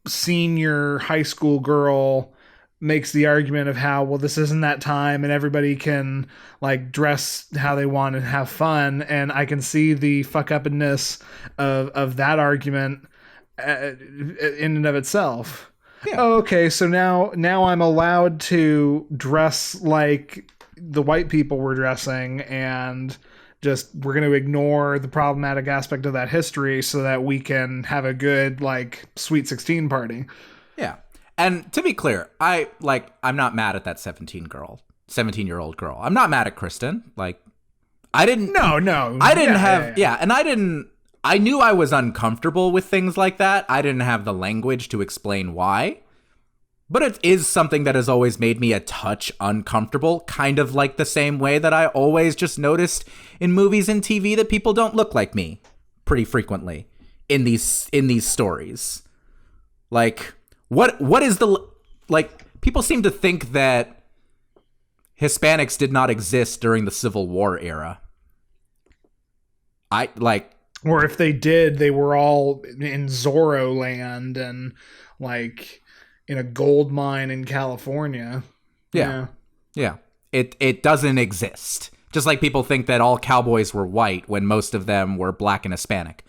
senior high school girl makes the argument of how, well, this isn't that time and everybody can like dress how they want and have fun. And I can see the fuck upness of that argument in and of itself. Yeah. Oh, okay. So now I'm allowed to dress like the white people were dressing, and just we're going to ignore the problematic aspect of that history so that we can have a good like Sweet 16 party. Yeah. And to be clear, I'm not mad at that 17-year-old girl. I'm not mad at Kristen. Like, I didn't. No. I knew I was uncomfortable with things like that. I didn't have the language to explain why. But it is something that has always made me a touch uncomfortable, kind of like the same way that I always just noticed in movies and TV that people don't look like me pretty frequently in these stories. Like, what is the, like, people seem to think that Hispanics did not exist during the Civil War era. Or if they did, they were all in Zorro land and like in a gold mine in California. Yeah. It doesn't exist. Just like people think that all cowboys were white when most of them were black and Hispanic.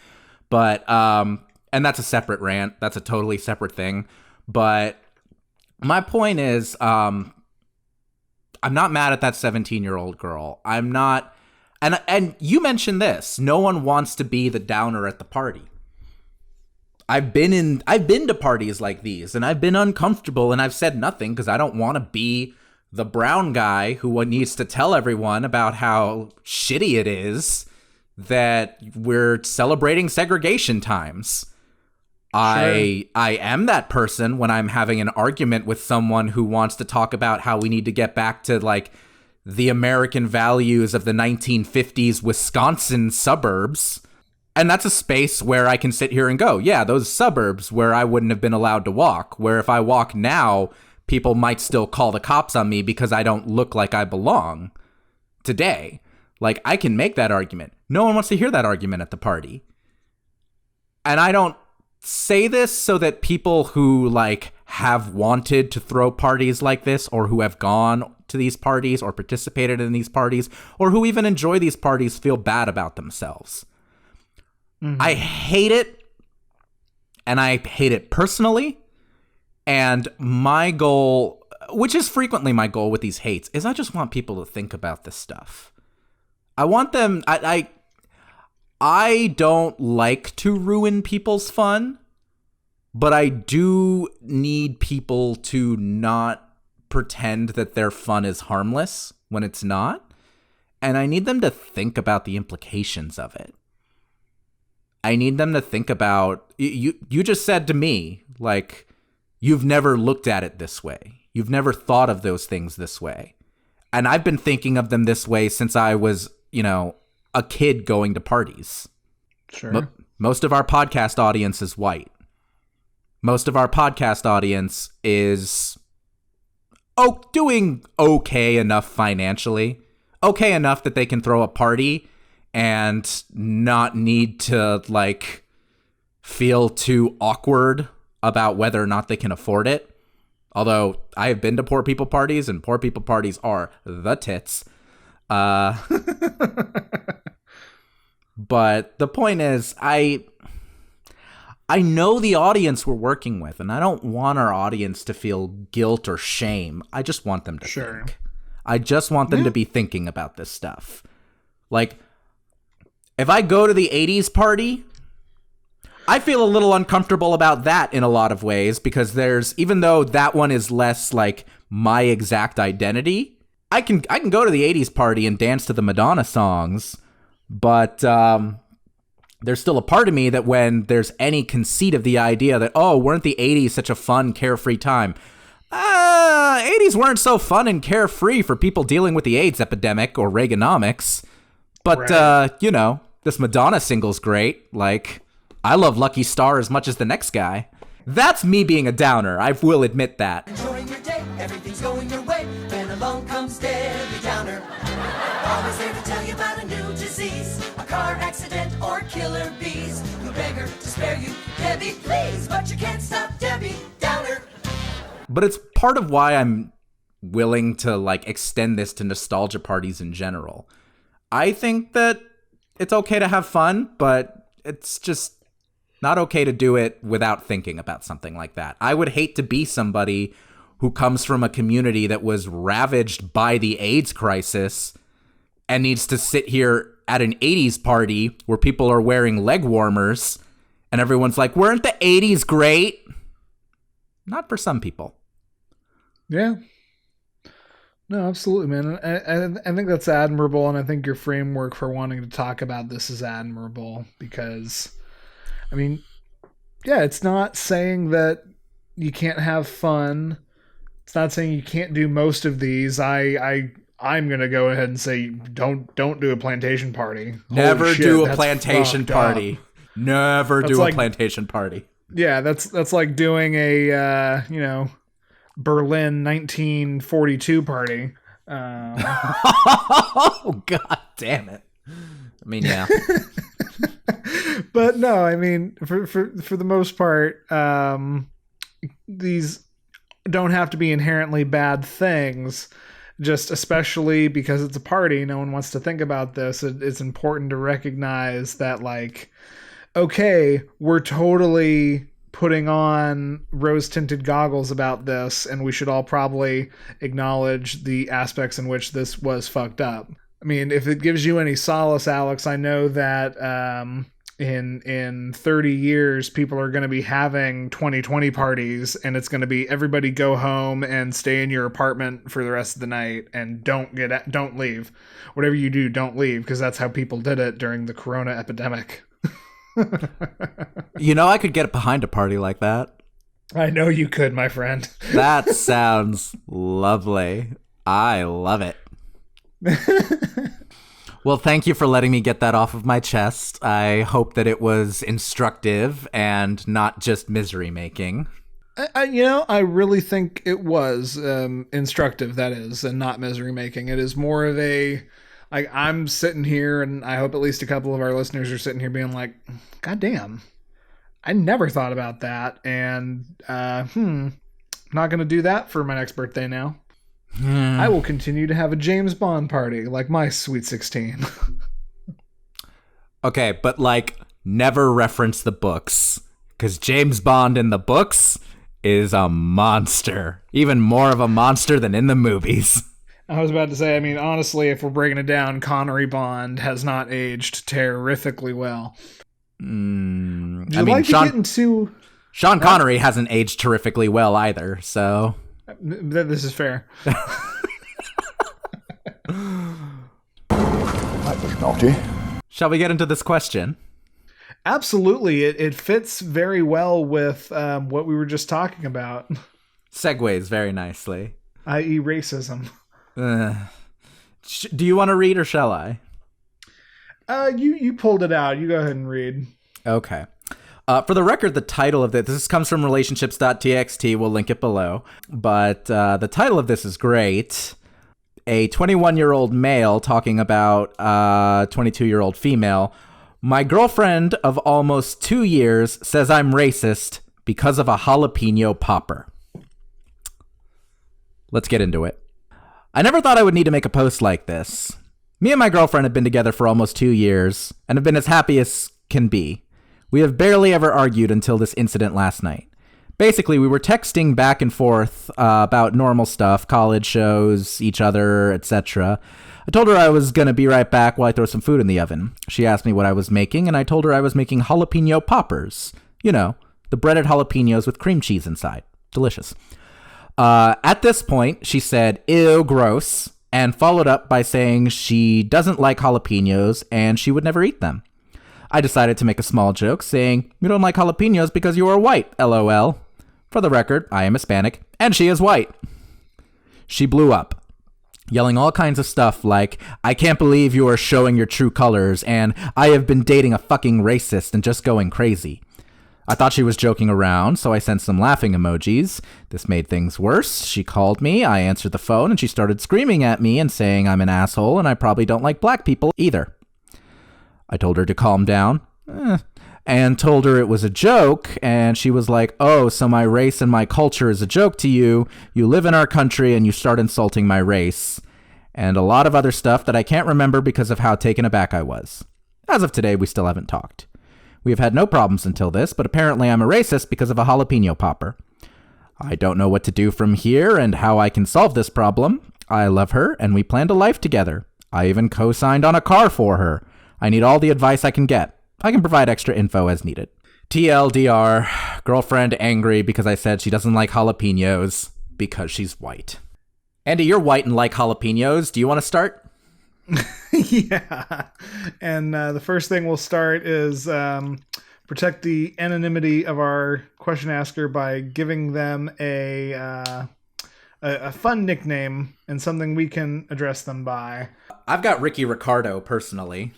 But and that's a separate rant. That's a totally separate thing. But my point is, I'm not mad at that 17-year-old girl. I'm not, and you mentioned this. No one wants to be the downer at the party. I've been to parties like these, and I've been uncomfortable, and I've said nothing because I don't want to be the brown guy who needs to tell everyone about how shitty it is that we're celebrating segregation times. Sure. I am that person when I'm having an argument with someone who wants to talk about how we need to get back to like the American values of the 1950s Wisconsin suburbs. And that's a space where I can sit here and go, yeah, those suburbs where I wouldn't have been allowed to walk, where if I walk now, people might still call the cops on me because I don't look like I belong today. Like, I can make that argument. No one wants to hear that argument at the party. And I don't say this so that people who like have wanted to throw parties like this, or who have gone to these parties or participated in these parties, or who even enjoy these parties feel bad about themselves. Mm-hmm. I hate it, and I hate it personally. And my goal, which is frequently my goal with these hates, is I just want people to think about this stuff. I want them, I don't like to ruin people's fun, but I do need people to not pretend that their fun is harmless when it's not. And I need them to think about the implications of it. I need them to think about, you just said to me, like, you've never looked at it this way. You've never thought of those things this way. And I've been thinking of them this way since I was, a kid going to parties. Sure. Most of our podcast audience is white. most of our podcast audience is doing okay enough financially, okay enough that they can throw a party and not need to like feel too awkward about whether or not they can afford it. Although I have been to poor people parties, and poor people parties are the tits. But the point is, I know the audience we're working with, and I don't want our audience to feel guilt or shame. I just want them to think. I just want them to be thinking about this stuff. Like, if I go to the 80s party, I feel a little uncomfortable about that in a lot of ways, because even though that one is less like my exact identity, I can go to the 80s party and dance to the Madonna songs, but there's still a part of me that when there's any conceit of the idea that, oh, weren't the 80s such a fun, carefree time? 80s weren't so fun and carefree for people dealing with the AIDS epidemic or Reaganomics. But, right. This Madonna single's great. Like, I love Lucky Star as much as the next guy. That's me being a downer. I will admit that. Enjoying your day, everything's going your way. Then along comes Debbie Downer. Always there to tell you about a new disease, a car accident or killer bees. You beg her to spare you, Debbie, please, but you can't stop Debbie Downer. But it's part of why I'm willing to like extend this to nostalgia parties in general. I think that it's okay to have fun, but it's just not okay to do it without thinking about something like that. I would hate to be somebody who comes from a community that was ravaged by the AIDS crisis and needs to sit here at an 80s party where people are wearing leg warmers and everyone's like, weren't the 80s great? Not for some people. Yeah. No, absolutely, man. I think that's admirable, and I think your framework for wanting to talk about this is admirable because, I mean, yeah, it's not saying that you can't have fun. It's not saying you can't do most of these. I'm gonna go ahead and say don't do a plantation party. Never do a plantation party. Never do a plantation party. Yeah, that's like doing a Berlin 1942 party. Oh god damn it. I mean, yeah. But no, I mean, for the most part, these don't have to be inherently bad things. Just especially because it's a party, no one wants to think about this. It's important to recognize that, like, okay, we're totally putting on rose-tinted goggles about this, and we should all probably acknowledge the aspects in which this was fucked up. I mean, if it gives you any solace, Alex, I know that in 30 years, people are going to be having 2020 parties, and it's going to be everybody go home and stay in your apartment for the rest of the night and don't leave. Whatever you do, don't leave, because that's how people did it during the corona epidemic. I could get behind a party like that. I know you could, my friend. That sounds lovely. I love it. Well, thank you for letting me get that off of my chest. I hope that it was instructive and not just misery making. I really think it was instructive, that is, and not misery making. It is more of a, like, I'm sitting here, and I hope at least a couple of our listeners are sitting here being like, God damn, I never thought about that, and not going to do that for my next birthday now. I will continue to have a James Bond party like my Sweet 16. Okay, but like, never reference the books, because James Bond in the books is a monster. Even more of a monster than in the movies. I was about to say, I mean, honestly, if we're breaking it down, Connery Bond has not aged terrifically well. Sean Connery hasn't aged terrifically well either, so... This is fair. That was naughty. Shall we get into this question? Absolutely. It fits very well with what we were just talking about. Segues very nicely. I.e. racism. Do you want to read or shall I? You pulled it out. You go ahead and read. Okay. For the record, the title of this comes from relationships.txt. We'll link it below. But the title of this is great. A 21-year-old male talking about a 22-year-old female. My girlfriend of almost 2 years says I'm racist because of a jalapeno popper. Let's get into it. I never thought I would need to make a post like this. Me and my girlfriend have been together for almost 2 years and have been as happy as can be. We have barely ever argued until this incident last night. Basically, we were texting back and forth about normal stuff, college shows, each other, etc. I told her I was going to be right back while I throw some food in the oven. She asked me what I was making, and I told her I was making jalapeno poppers. You know, the breaded jalapenos with cream cheese inside. Delicious. At this point, she said, ew, gross, and followed up by saying she doesn't like jalapenos and she would never eat them. I decided to make a small joke saying, you don't like jalapenos because you are white, LOL. For the record, I am Hispanic, and she is white. She blew up, yelling all kinds of stuff like, I can't believe you are showing your true colors, and I have been dating a fucking racist, and just going crazy. I thought she was joking around, so I sent some laughing emojis. This made things worse. She called me, I answered the phone, and she started screaming at me and saying I'm an asshole, and I probably don't like black people either. I told her to calm down, and told her it was a joke, and she was like, oh, so my race and my culture is a joke to you. You live in our country, and you start insulting my race. And a lot of other stuff that I can't remember because of how taken aback I was. As of today, we still haven't talked. We have had no problems until this, but apparently I'm a racist because of a jalapeno popper. I don't know what to do from here and how I can solve this problem. I love her, and we planned a life together. I even co-signed on a car for her. I need all the advice I can get. I can provide extra info as needed. TLDR, girlfriend angry because I said she doesn't like jalapenos because she's white. Andy, you're white and like jalapenos. Do you want to start? Yeah. And the first thing we'll start is protect the anonymity of our question asker by giving them a fun nickname and something we can address them by. I've got Ricardo personally.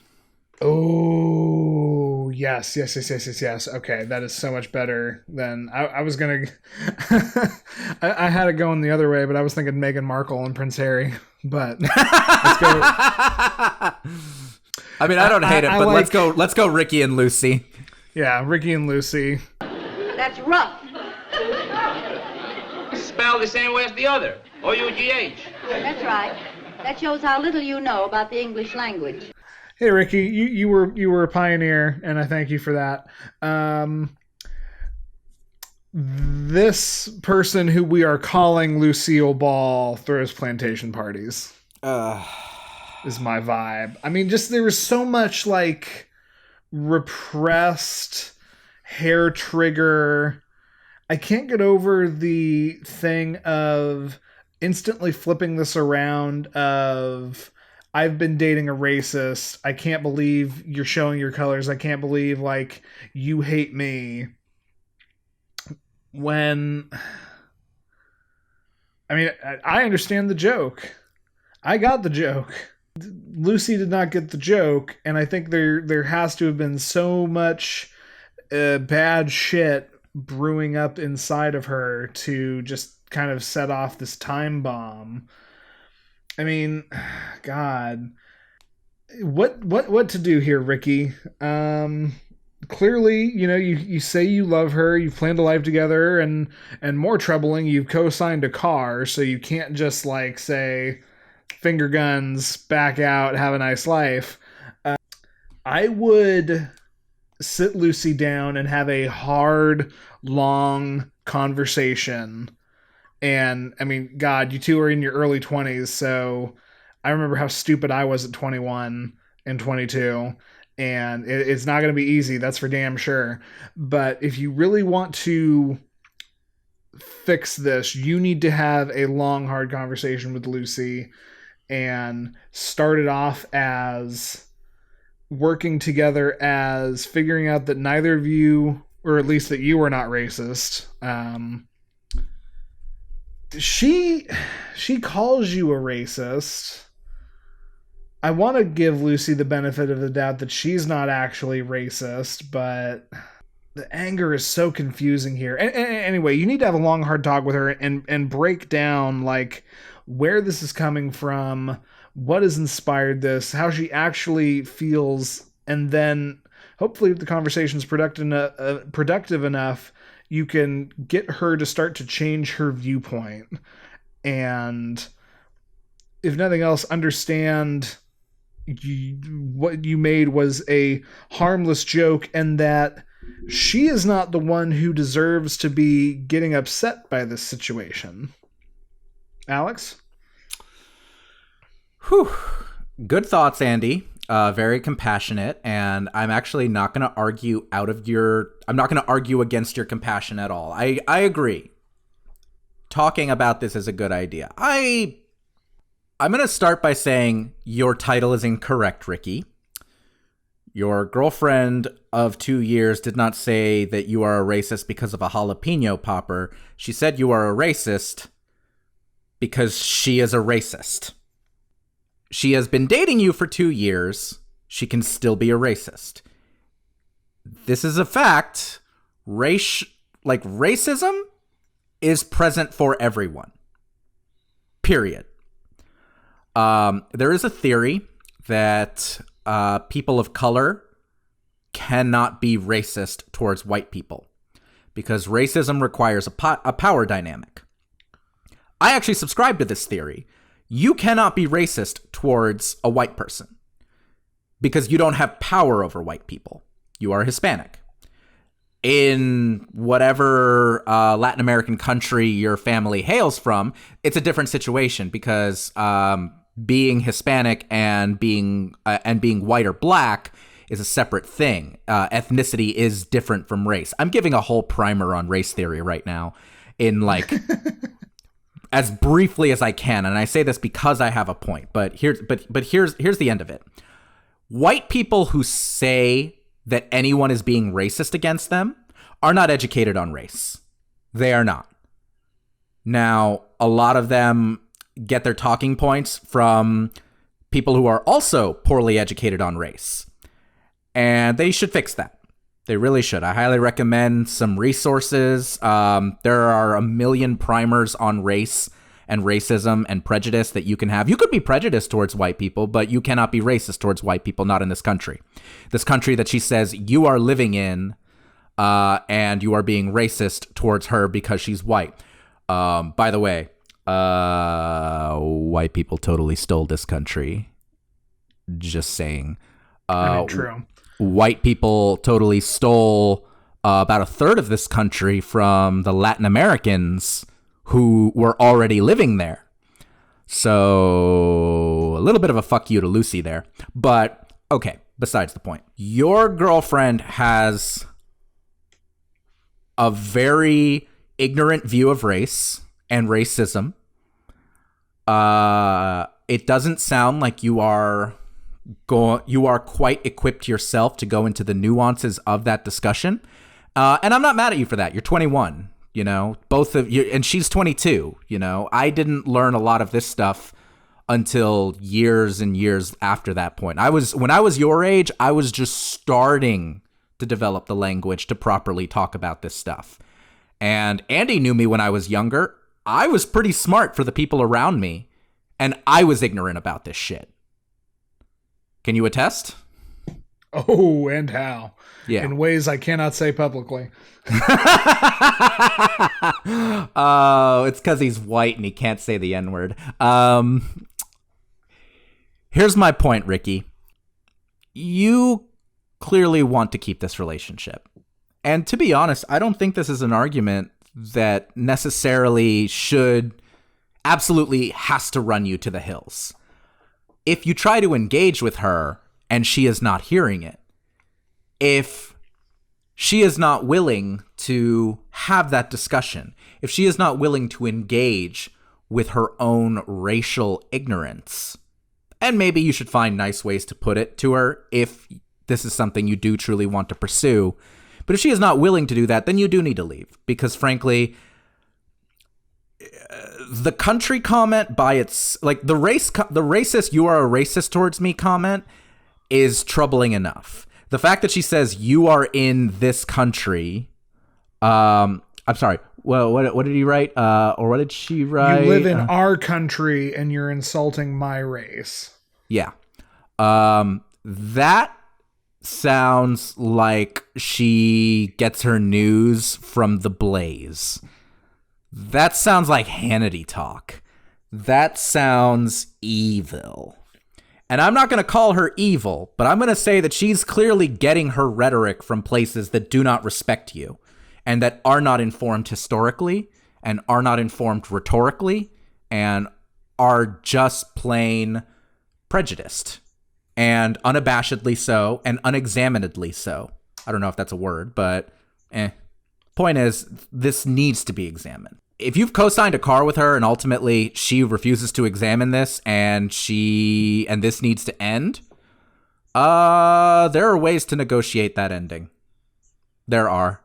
Oh, yes. Okay, that is so much better than I was going to... I had it going the other way, but I was thinking Meghan Markle and Prince Harry. But let's go... I mean, I don't hate it, but let's go Ricky and Lucy. Yeah, Ricky and Lucy. That's rough. Spelled the same way as the other. O-U-G-H. That's right. That shows how little you know about the English language. Hey Ricky, you were a pioneer, and I thank you for that. This person who we are calling Lucille Ball throws plantation parties. Is my vibe. I mean, just there was so much like repressed hair trigger. I can't get over the thing of instantly flipping this around of I've been dating a racist. I can't believe you're showing your colors. I can't believe, like, you hate me. When... I mean, I understand the joke. I got the joke. Lucy did not get the joke, and I think there has to have been so much bad shit brewing up inside of her to just kind of set off this time bomb. I mean, God, what to do here, Ricky? Clearly, you know, you say you love her, you've planned a life together, and more troubling, you've co-signed a car, so you can't just like say, finger guns, back out, have a nice life. I would sit Lucy down and have a hard, long conversation. And I mean, God, you two are in your early 20s, so I remember how stupid I was at 21 and 22, and it's not going to be easy, that's for damn sure. But if you really want to fix this, you need to have a long, hard conversation with Lucy and start it off as working together, as figuring out that neither of you, or at least that you are not racist. She calls you a racist. I want to give Lucy the benefit of the doubt that she's not actually racist, but the anger is so confusing here. And anyway, you need to have a long, hard talk with her and break down like where this is coming from, what has inspired this, how she actually feels, and then hopefully if the conversation's productive enough, you can get her to start to change her viewpoint. And if nothing else, understand what you made was a harmless joke and that she is not the one who deserves to be getting upset by this situation. Alex? Whew. Good thoughts, Andy. Very compassionate, and I'm actually not going to argue I'm not going to argue against your compassion at all. I agree. Talking about this is a good idea. I'm going to start by saying your title is incorrect, Ricky. Your girlfriend of 2 years did not say that you are a racist because of a jalapeno popper. She said you are a racist because she is a racist. She has been dating you for 2 years. She can still be a racist. This is a fact. Racism is present for everyone. Period. There is a theory that people of color cannot be racist towards white people because racism requires a power dynamic. I actually subscribe to this theory. You cannot be racist towards a white person because you don't have power over white people. You are Hispanic. In whatever Latin American country your family hails from, it's a different situation because being Hispanic and being white or black is a separate thing. Ethnicity is different from race. I'm giving a whole primer on race theory right now in like as briefly as I can, and I say this because I have a point. But here's the end of it. White people who say that anyone is being racist against them are not educated on race. They are not. Now, a lot of them get their talking points from people who are also poorly educated on race. And they should fix that. They really should. I highly recommend some resources. There are a million primers on race and racism and prejudice that you can have. You could be prejudiced towards white people, but you cannot be racist towards white people, not in this country. This country that she says you are living in, and you are being racist towards her because she's white. By the way, white people totally stole this country. Just saying. True. White people totally stole about a third of this country from the Latin Americans who were already living there. So a little bit of a fuck you to Lucy there. But okay, besides the point. Your girlfriend has a very ignorant view of race and racism. It doesn't sound like you are quite equipped yourself to go into the nuances of that discussion. And I'm not mad at you for that. You're 21, you know, both of you, and she's 22, you know. I didn't learn a lot of this stuff until years and years after that point. When I was your age, I was just starting to develop the language to properly talk about this stuff. And Andy knew me when I was younger. I was pretty smart for the people around me, and I was ignorant about this shit. Can you attest? Oh, and how? Yeah. In ways I cannot say publicly. Oh, it's because he's white and he can't say the N-word. Here's my point, Ricky. You clearly want to keep this relationship. And to be honest, I don't think this is an argument that necessarily absolutely has to run you to the hills. If you try to engage with her and she is not hearing it, if she is not willing to have that discussion, if she is not willing to engage with her own racial ignorance, and maybe you should find nice ways to put it to her if this is something you do truly want to pursue. But if she is not willing to do that, then you do need to leave. Because frankly, the country comment by its, like the racist, you are a racist towards me comment is troubling enough. The fact that she says you are in this country. I'm sorry. Well, what did he write? Or what did she write? You live in our country and you're insulting my race. Yeah. That sounds like she gets her news from The Blaze. That sounds like Hannity talk. That sounds evil. And I'm not going to call her evil, but I'm going to say that she's clearly getting her rhetoric from places that do not respect you and that are not informed historically and are not informed rhetorically and are just plain prejudiced and unabashedly so and unexaminedly so. I don't know if that's a word, but point is, this needs to be examined. If you've co-signed a car with her and ultimately she refuses to examine this and this needs to end, there are ways to negotiate that ending. There are.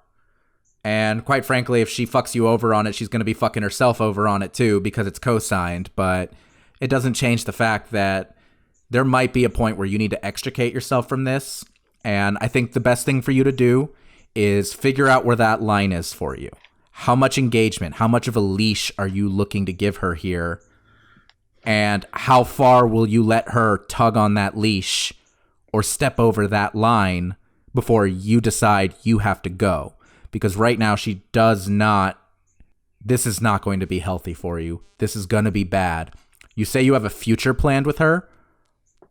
And quite frankly, if she fucks you over on it, she's going to be fucking herself over on it too because it's co-signed. But it doesn't change the fact that there might be a point where you need to extricate yourself from this. And I think the best thing for you to do is figure out where that line is for you. How much engagement, how much of a leash are you looking to give her here? And how far will you let her tug on that leash or step over that line before you decide you have to go? Because right now she does not, this is not going to be healthy for you. This is going to be bad. You say you have a future planned with her.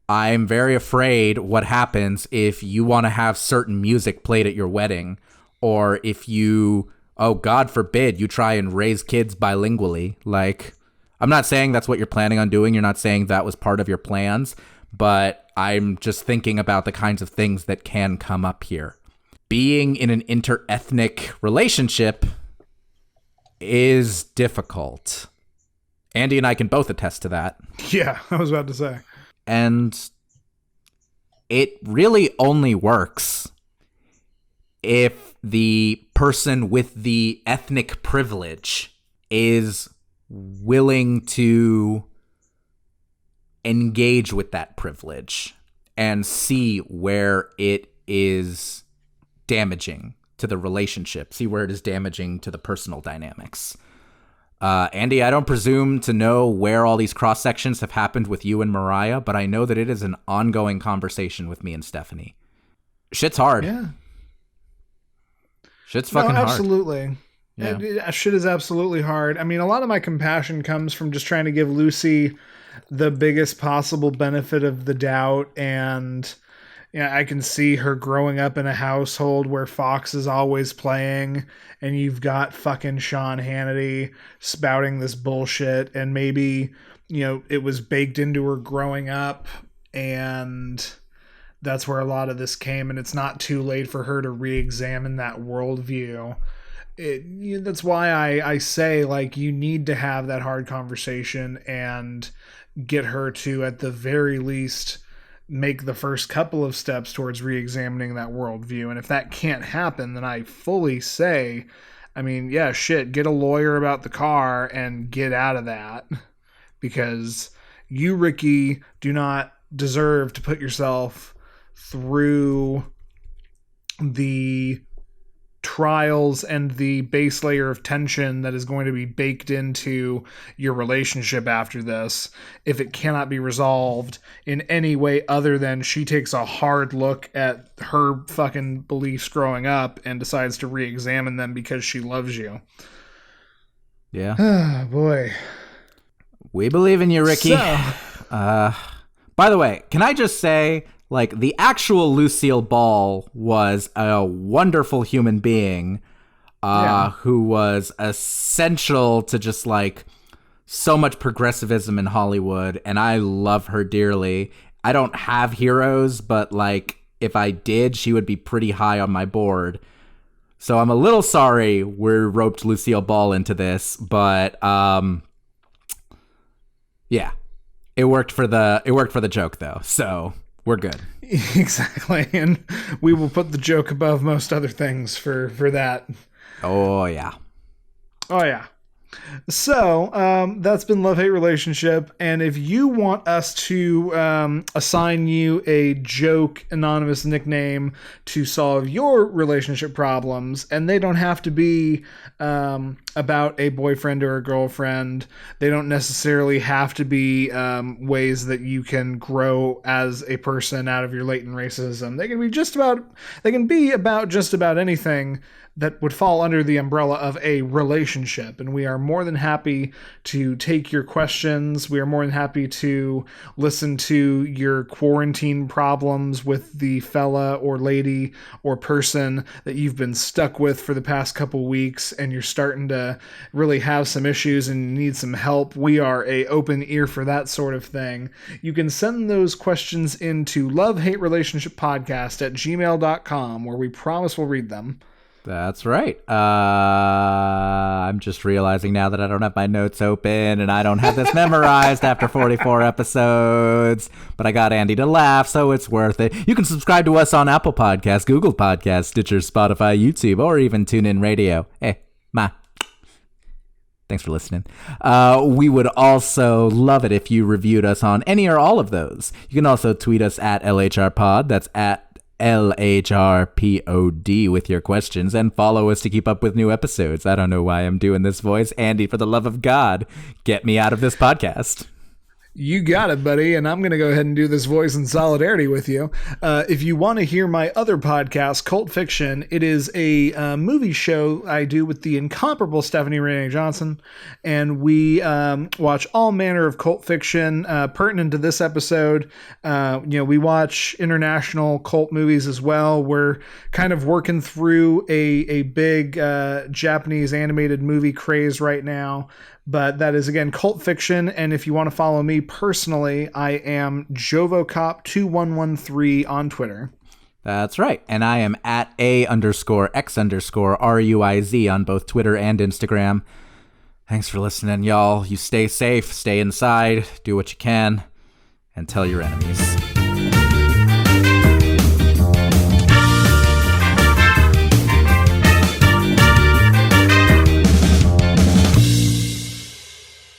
I'm very afraid what happens if you want to have certain music played at your wedding, or if you, oh, God forbid, you try and raise kids bilingually. Like, I'm not saying that's what you're planning on doing. You're not saying that was part of your plans, but I'm just thinking about the kinds of things that can come up here. Being in an interethnic relationship is difficult. Andy and I can both attest to that. Yeah, I was about to say. And it really only works if the person with the ethnic privilege is willing to engage with that privilege and see where it is damaging to the relationship, see where it is damaging to the personal dynamics. Andy, I don't presume to know where all these cross sections have happened with you and Mariah, but I know that it is an ongoing conversation with me and Stephanie. Shit's hard. Yeah. Shit's fucking hard. Absolutely. Yeah. Shit is absolutely hard. I mean, a lot of my compassion comes from just trying to give Lucy the biggest possible benefit of the doubt, and yeah, I can see her growing up in a household where Fox is always playing and you've got fucking Sean Hannity spouting this bullshit, and maybe, you know, it was baked into her growing up and that's where a lot of this came, and it's not too late for her to re-examine that worldview. That's why I say, like, you need to have that hard conversation and get her to, at the very least, make the first couple of steps towards re-examining that worldview. And if that can't happen, then I fully say, I mean, yeah, shit, get a lawyer about the car and get out of that. Because you, Ricky, do not deserve to put yourself through the trials and the base layer of tension that is going to be baked into your relationship after this if it cannot be resolved in any way other than she takes a hard look at her fucking beliefs growing up and decides to re-examine them because she loves you. Yeah. Oh, boy. We believe in you, Ricky. So, by the way, can I just say, like, the actual Lucille Ball was a wonderful human being who was essential to just, like, so much progressivism in Hollywood, and I love her dearly. I don't have heroes, but, like, if I did, she would be pretty high on my board. So I'm a little sorry we roped Lucille Ball into this, but, yeah. It worked for the joke, though, so we're good. Exactly, and we will put the joke above most other things for that. Oh, yeah. Oh, yeah. So that's been Love-Hate Relationship. And if you want us to assign you a joke anonymous nickname to solve your relationship problems, and they don't have to be about a boyfriend or a girlfriend, they don't necessarily have to be ways that you can grow as a person out of your latent racism. They can be about just about anything that would fall under the umbrella of a relationship. And we are more than happy to take your questions. We are more than happy to listen to your quarantine problems with the fella or lady or person that you've been stuck with for the past couple weeks, and you're starting to really have some issues and need some help. We are a open ear for that sort of thing. You can send those questions into lovehaterelationship.podcast@gmail.com, where we promise we'll read them. That's right. I'm just realizing now that I don't have my notes open and I don't have this memorized after 44 episodes, but I got Andy to laugh, so it's worth it. You can subscribe to us on Apple Podcasts, Google Podcasts, Stitcher, Spotify, YouTube, or even TuneIn Radio. Hey, ma. Thanks for listening. We would also love it if you reviewed us on any or all of those. You can also tweet us at LHRPod. That's at LHRPOD with your questions, and follow us to keep up with new episodes. I don't know why I'm doing this voice. Andy, for the love of God, get me out of this podcast. You got it, buddy, and I'm going to go ahead and do this voice in solidarity with you. If you want to hear my other podcast, Cult Fiction, it is a movie show I do with the incomparable Stephanie Renee Johnson, and we watch all manner of cult fiction pertinent to this episode. We watch international cult movies as well. We're kind of working through a big Japanese animated movie craze right now. But that is, again, Cult Fiction. And if you want to follow me personally, I am JovoCop2113 on Twitter. That's right. And I am at @A_X_RUIZ on both Twitter and Instagram. Thanks for listening, y'all. You stay safe, stay inside, do what you can, and tell your enemies.